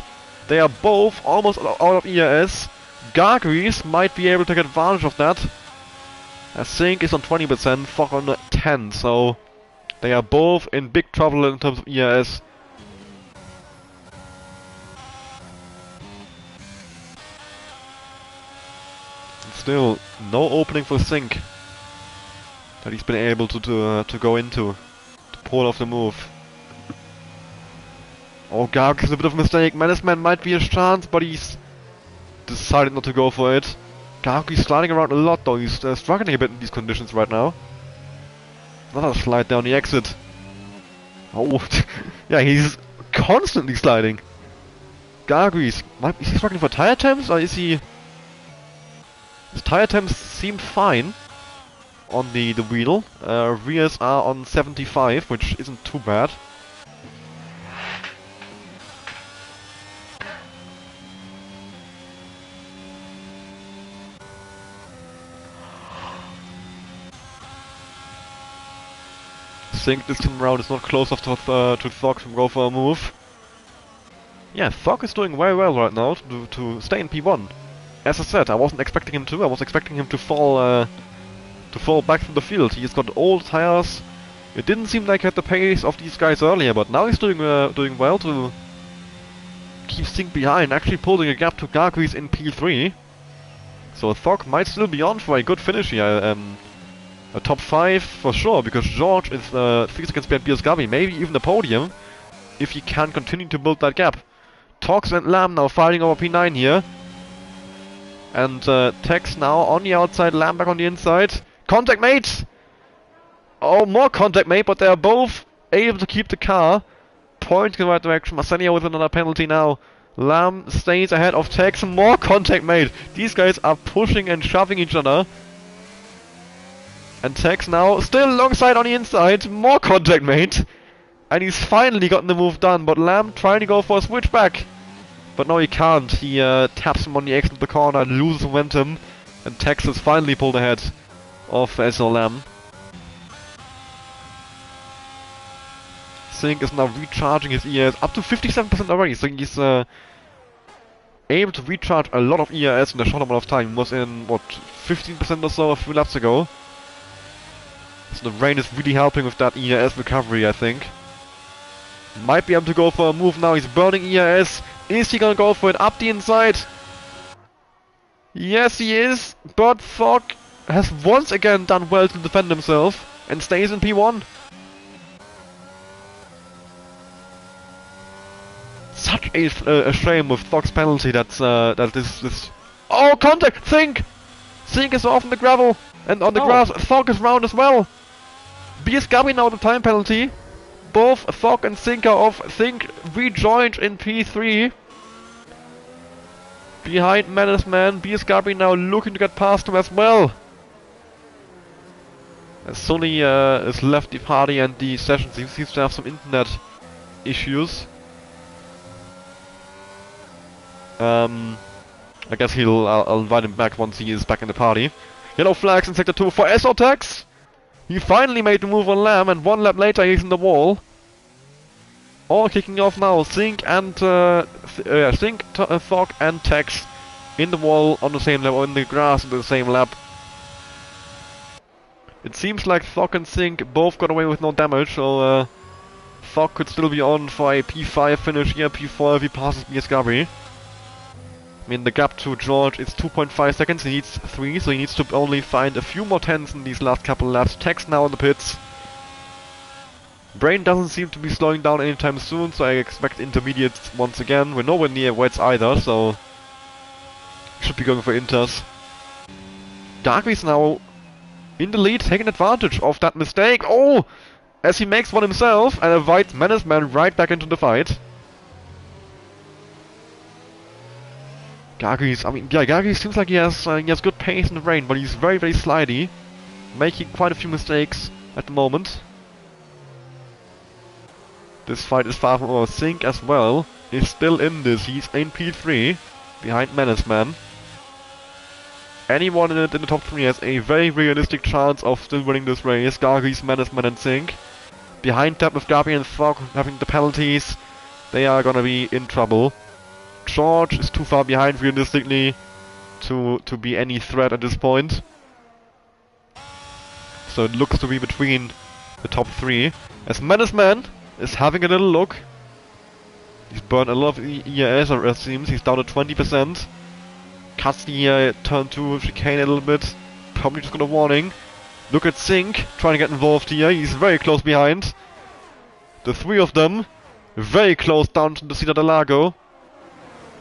They are both almost out of ERS. Garguis might be able to take advantage of that. I think it's on 20%, Thok on 10, so they are both in big trouble in terms of ERS. Still, no opening for Sink that he's been able to go into to pull off the move. Oh, Garguis is a bit of a mistake. Menace Man might be his chance, but he's decided not to go for it. Garguis sliding around a lot though. He's struggling a bit in these conditions right now. Another slide down the exit. Oh, yeah, he's constantly sliding. Garguis, is he struggling for tire temps, or is he... His tire temps seem fine on the wheel. Rears are on 75, which isn't too bad. Sink this time around is not close enough to Thok to go for a move. Yeah, Thok is doing very well right now to stay in P1. As I said, I wasn't expecting him to. I was expecting him to fall to fall back from the field. He's got old tires. It didn't seem like he had the pace of these guys earlier, but now he's doing well to keep Sink behind, actually pulling a gap to Garguis in P3. So Thok might still be on for a good finish here. A top 5 for sure, because George is 3 seconds behind Biasgabi, maybe even the podium, if he can continue to build that gap. Tox and Lamb now fighting over P9 here. And Tex now on the outside, Lamb back on the inside. Contact mate! Oh, more contact mate, but they are both able to keep the car pointing in the right direction. Marcellia with another penalty now. Lamb stays ahead of Tex, more contact mate! These guys are pushing and shoving each other. And Tex now still alongside on the inside, more contact mate. And he's finally gotten the move done, but Lamb trying to go for a switchback. But no, he can't. He taps him on the exit of the corner and loses momentum. And Tex has finally pulled ahead of SL Lamb. Sink is now recharging his ERS up to 57% already, so he's able to recharge a lot of ERS in a short amount of time. He was in, what, 15% or so a few laps ago. So the rain is really helping with that ERS recovery, I think. Might be able to go for a move now. He's burning ERS. Is he gonna go for it up the inside? Yes, he is. But Thok has once again done well to defend himself and stays in P1. Such a shame with Thok's penalty that this. Oh, contact! Think! Sink is off on the gravel and on the grass. Thok is round as well. Biasgabi now the time penalty. Both Thok and Sink are off. Think rejoined in P3. Behind Menace Man. Biasgabi now looking to get past him as well. As Sully has left the party and the session seems to have some internet issues. I guess I'll invite him back once he is back in the party. Yellow flags in Sector 2 for SOTEX! He finally made the move on Lamb, and 1 lap later he's in the wall. All kicking off now. Sink and Thok and Tex in the wall on the same lap, or in the grass in the same lap. It seems like Thok and Sink both got away with no damage, so Thok could still be on for a P5 finish here, P4 if he passes Biasgabi. I mean, the gap to George is 2.5 seconds, he needs 3, so he needs to only find a few more tens in these last couple laps. Tex now in the pits. Brain doesn't seem to be slowing down anytime soon, so I expect intermediates once again. We're nowhere near wets either, so should be going for inters. Garguis now in the lead, taking advantage of that mistake. Oh! As he makes one himself and invites Menace Man right back into the fight. Garguis seems like he has good pace in the rain, but he's very, very slidey, making quite a few mistakes at the moment. This fight is far from over. Sink as well is still in this. He's in P3 behind Menace Man. Anyone in the top 3 has a very realistic chance of still winning this race. Garguis, Menace Man and Sink. Behind that with Gabi and Thok having the penalties, they are gonna be in trouble. George is too far behind realistically to be any threat at this point. So it looks to be between the top 3. As Menace Man is having a little look. He's burned a lot of ERS, or it seems. He's down to 20%. Cuts the turn 2 chicane a little bit. Probably just got a warning. Look at Sink trying to get involved here. He's very close behind. The 3 of them very close down to the Ciudad del Lago.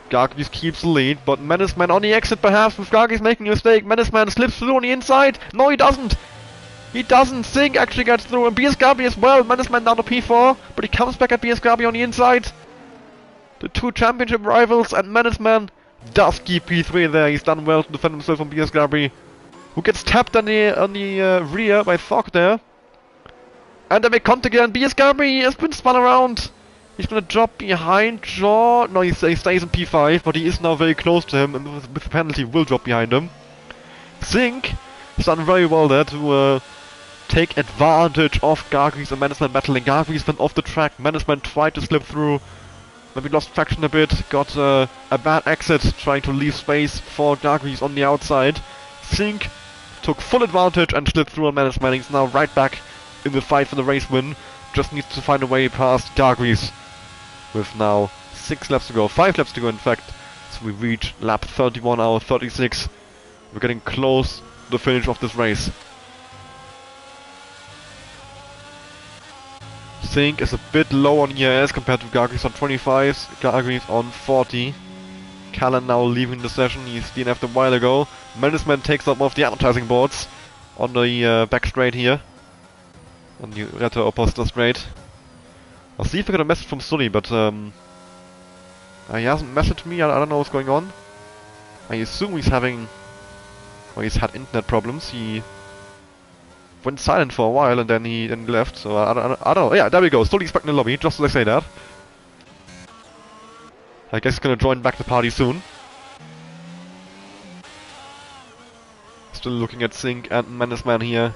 Garguis keeps the lead, but Menace Man on the exit perhaps, with Garguis making a mistake. Menace Man slips through on the inside. No, he doesn't. He doesn't. Sink actually gets through, and Biasgabi as well. Menace Man down to P4, but he comes back at Biasgabi on the inside. The 2 championship rivals, and Menace Man does keep P3 there. He's done well to defend himself from Biasgabi, who gets tapped on the rear by Thok there. And they make contact again. Biasgabi has been spun around. He's gonna drop behind George. No, he stays in P5, but he is now very close to him, and with the penalty will drop behind him. Sink has done very well there to take advantage of Garguis and Menace Man battling. Garguis went off the track. Menace Man tried to slip through. Maybe lost traction a bit. Got a bad exit, trying to leave space for Garguis on the outside. Sink took full advantage and slid through on Menace Man. He's now right back in the fight for the race win. Just needs to find a way past Gargrees. With now 6 laps to go, 5 laps to go in fact. So we reach lap 31 hour 36. We're getting close to the finish of this race. Sink is a bit low on ERS compared to Gargrees on 25, Gargrees on 40. Callan now leaving the session, he's DNF'd a while ago. Menace Man takes up off the advertising boards on the back straight here. On the Retro Oposta straight. I'll see if I get a message from Sully, but he hasn't messaged me, I don't know what's going on. I assume he's having... well, he's had internet problems. He went silent for a while and then he left, so I don't know. Yeah, there we go, Sully's back in the lobby, just as I say that. I guess he's gonna join back the party soon. Still looking at Sink and Menace Man here.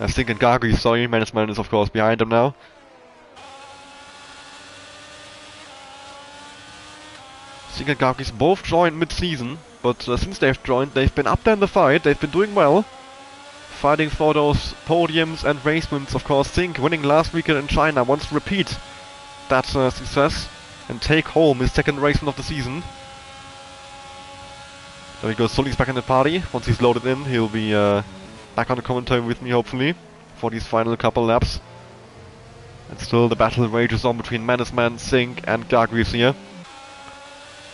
Sink and Gargrees, sorry, Menace Man is of course behind him now. Sink and Gargrees both joined mid-season, but since they've joined, they've been up there in the fight, they've been doing well. Fighting for those podiums and race wins, of course. Sink winning last weekend in China wants to repeat that success and take home his second race win of the season. There we go, Sully's back in the party. Once he's loaded in, he'll be back on the commentary with me, hopefully, for these final couple laps. And still the battle rages on between Menace Man, Sink and Gargrees here.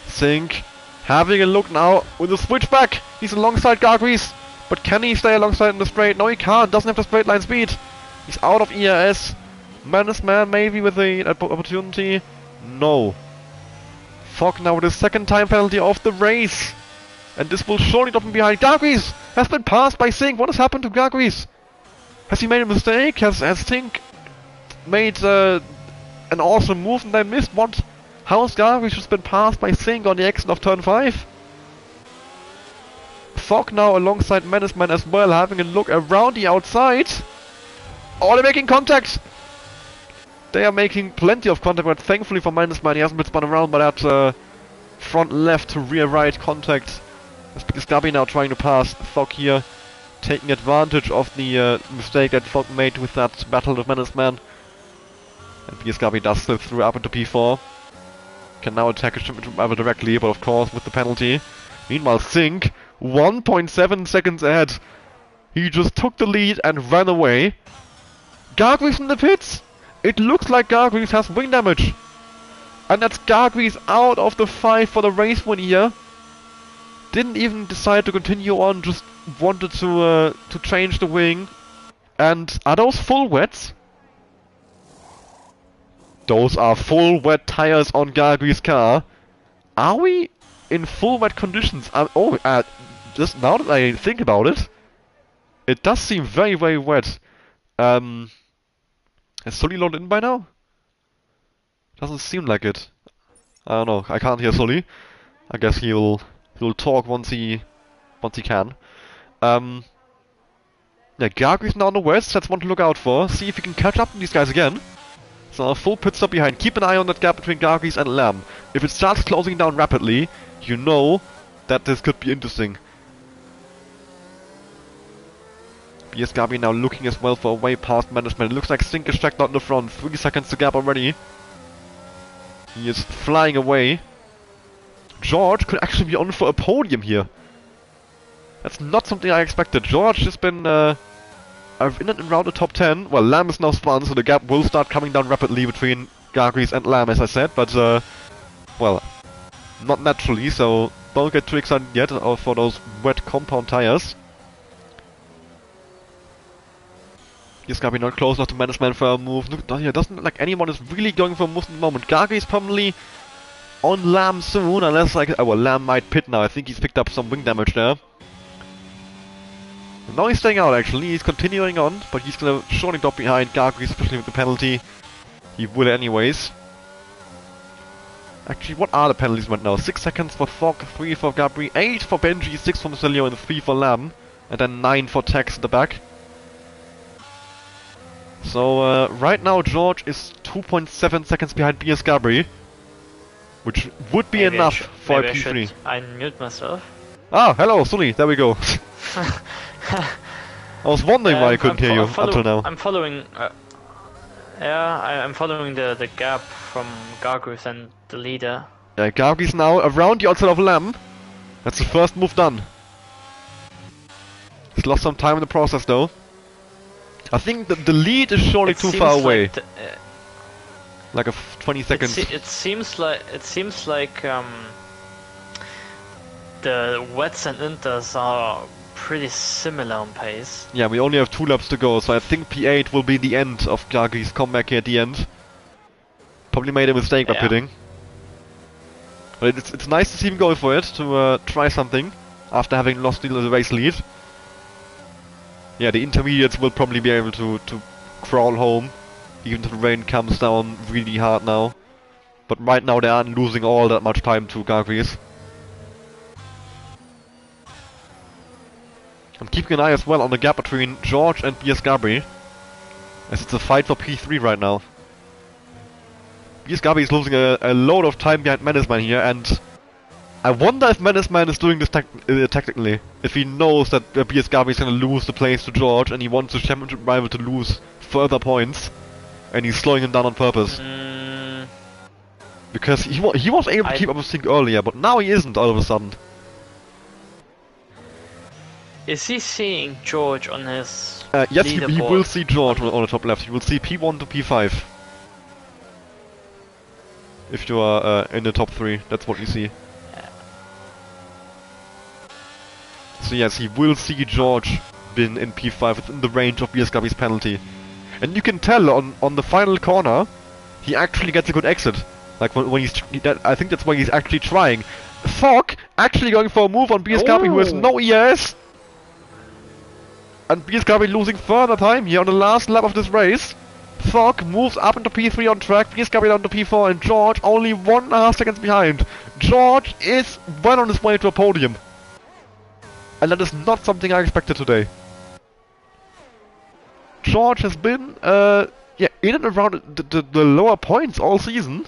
Sink having a look now with a switchback. He's alongside Gargrees, but can he stay alongside in the straight? No, he can't. Doesn't have the straight line speed. He's out of ERS. Menace Man maybe with the opportunity. No. Fogg now with his second time penalty of the race. And this will surely drop him behind. Gargrees has been passed by Sink. What has happened to Gargrees? Has he made a mistake? Has Sink made an awesome move and then missed? What? How has Gargrees just been passed by Sink on the exit of turn 5? Fogg now alongside Menace Man as well, having a look around the outside. Oh, they're making contact! They are making plenty of contact, but thankfully for Menace Man, he hasn't been spun around by that front left to rear right contact. As Gabi now trying to pass Fogg here, taking advantage of the mistake that Fogg made with that battle with Menace Man. And Gabi does slip through up into P4. Can now attack a shipment driver directly, but of course with the penalty. Meanwhile, Sink, 1.7 seconds ahead. He just took the lead and ran away. Gargrees in the pits! It looks like Gargrees has wing damage. And that's Gargrees out of the fight for the race win here. Didn't even decide to continue on, just wanted to change the wing. And are those full wets? Those are full wet tires on Gargrees' car. Are we in full wet conditions? Just now that I think about it, it does seem very, very wet. Has Sully loaded in by now? Doesn't seem like it. I don't know. I can't hear Sully. I guess he'll talk once he can. Yeah, Gargrees now on the west. That's one to look out for. See if he can catch up to these guys again. So a full pit stop behind. Keep an eye on that gap between Gargrees and Lamb. If it starts closing down rapidly, you know that this could be interesting. BS Gabi now looking as well for a way past Menace Man. It looks like Sink is checked out in the front. 3 seconds to gap already. He is flying away. George could actually be on for a podium here. That's not something I expected. George has been in and around the top 10. Well, Lamb is now spun, so the gap will start coming down rapidly between Gargrees and Lamb, as I said. But, well, not naturally, so don't get too excited yet for those wet compound tires. Here's Gabi not close enough to Menace Man for a move. Doesn't look like anyone is really going for a move at the moment. Gargrees probably on Lamb soon, unless like... well, Lamb might pit now. I think he's picked up some wing damage there. Now he's staying out actually. He's continuing on, but he's gonna surely drop behind Gargrees, especially with the penalty. He would anyways. Actually, what are the penalties right now? 6 seconds for Fogg, 3 for Gabi, 8 for Benji, 6 for Marcelio, and 3 for Lamb. And then 9 for Tex at the back. So, right now George is 2.7 seconds behind BS Gabi, which would be enough for a P3. I unmute myself. Ah, hello, Sully, there we go. I was wondering why I couldn't hear you I'm until now. I'm following. I'm following the gap from Gargus and the leader. Yeah, Gargi's now around the outside of Lamb. That's the first move done. He's lost some time in the process though. I think the lead is surely too far away. Like 20 seconds. It seems like the wets and inters are pretty similar on pace. Yeah, we only have 2 laps to go, so I think P8 will be the end of Gargi's comeback here at the end. Probably made a mistake by pitting. But it's nice to see him go for it, to try something after having lost the race lead. Yeah, the intermediates will probably be able to crawl home, even if the rain comes down really hard now. But right now they aren't losing all that much time to Gargis. I'm keeping an eye as well on the gap between George and BS Gabri, as it's a fight for P3 right now. BS Gabri is losing a load of time behind Menacman here, and I wonder if Menacman is doing this tactically. If he knows that BS Gabri is going to lose the place to George, and he wants the championship rival to lose further points, and he's slowing him down on purpose. Because he was able to keep up with Sync earlier, but now he isn't all of a sudden. Is he seeing George on his yes, he leaderboard? will see George on the top left. He will see P1 to P5. If you are in the top 3, that's what you see. Yeah. So yes, he will see George in P5 within the range of BS Gabi's penalty. And you can tell on the final corner, he actually gets a good exit. Like when he's, I think that's why he's actually trying. Fogg actually going for a move on BS Gabi, who has no ES. And BS Gabi losing further time here on the last lap of this race. Fogg moves up into P3 on track, BS Gabi down to P4, and George only 1.5 seconds behind. George is well on his way to a podium. And that is not something I expected today. George has been, yeah, in and around the lower points all season.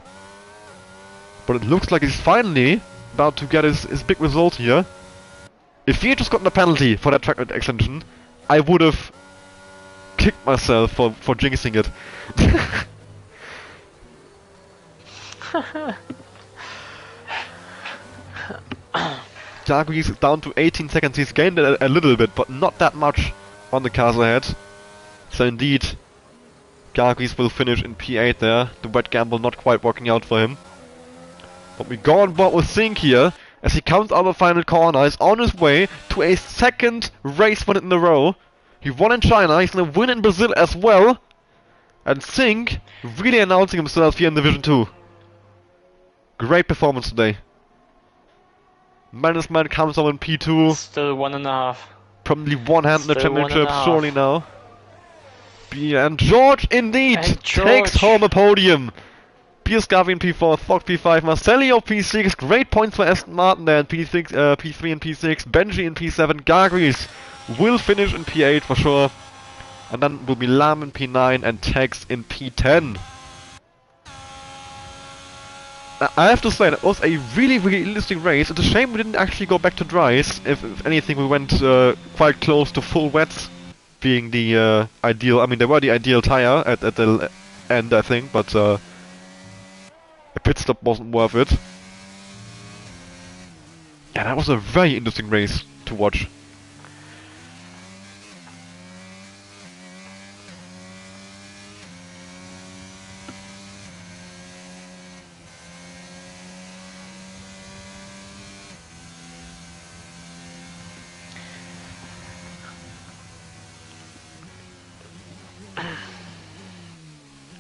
But it looks like he's finally about to get his big result here. If he had just gotten a penalty for that track extension, I would have kicked myself for jinxing it. Gargis is down to 18 seconds. He's gained a little bit, but not that much on the cars ahead. So indeed, Gargis will finish in P8 there. The wet gamble not quite working out for him. But we go on board with Sync here, as he comes out of the final corner. He's on his way to a second race win in a row. He won in China, he's gonna win in Brazil as well. And Sync really announcing himself here in Division 2. Great performance today. Menacman comes on in P2. Still 1.5. Probably one hand in the Still championship, 1.5. surely now. And George indeed And takes George. home a podium. BS Gabi in P4, Fogg P5, Marcelio P6, great points for Aston Martin there in P6, P3 and P6, Benji in P7, Gargis will finish in P8 for sure. And then will be Lam in P9 and Tex in P10. Now, I have to say, that was a really interesting race. It's a shame we didn't actually go back to dries. If anything, we went quite close to full wets being the ideal. I mean, they were the ideal tire at the end, I think, but a pit stop wasn't worth it. Yeah, that was a very interesting race to watch.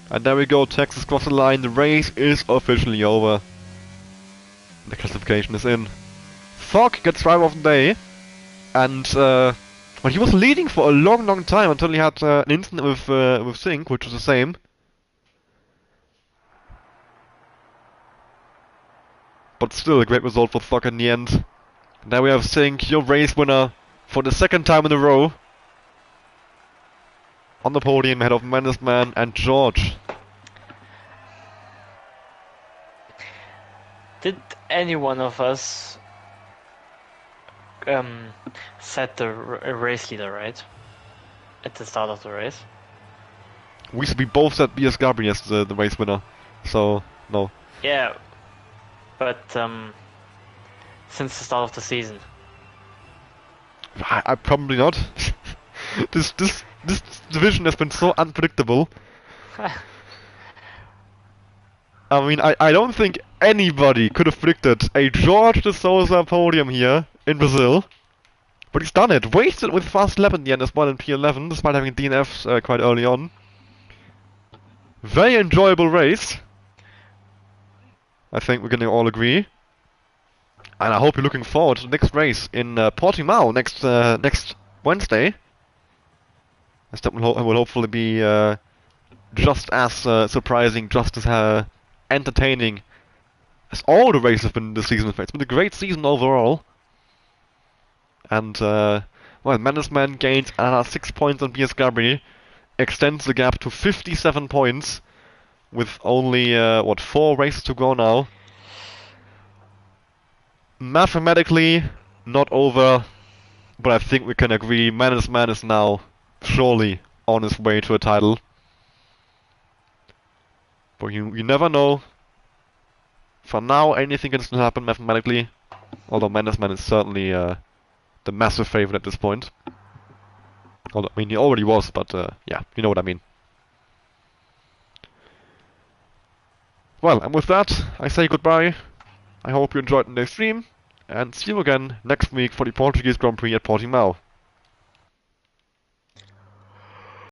And there we go, Texas cross the line, the race is officially over. The classification is in. Fogg gets driver of the day, and well, he was leading for a long time until he had an incident with Sync, which was the same. But still a great result for Fogg in the end. And there we have Sync, your race winner for the second time in a row. On the podium ahead of Menacman and George. Did any one of us set the race leader, right? At the start of the race. We both said BS Gabri as the race winner, so no. Yeah, but since the start of the season. I probably not. This division has been so unpredictable. I mean, I don't think anybody could have predicted a George de Souza podium here in Brazil. But he's done it. Wasted with fast lap in the end as well in P11, despite having DNFs quite early on. Very enjoyable race. I think we're gonna all agree. And I hope you're looking forward to the next race in Portimao next Wednesday. As that will hopefully be just as surprising, just as entertaining as all the races have been this season. It's been a great season overall. And, well, Mannesmann gains another 6 points on BS Gabri, extends the gap to 57 points, with only, 4 races to go now. Mathematically, not over, but I think we can agree Mannesmann is now surely on his way to a title. But you never know. For now, anything can still happen mathematically, although Mannesmann is certainly the massive favorite at this point. Although, I mean, he already was, but yeah, you know what I mean. Well, and with that, I say goodbye. I hope you enjoyed today's stream, and see you again next week for the Portuguese Grand Prix at Portimao.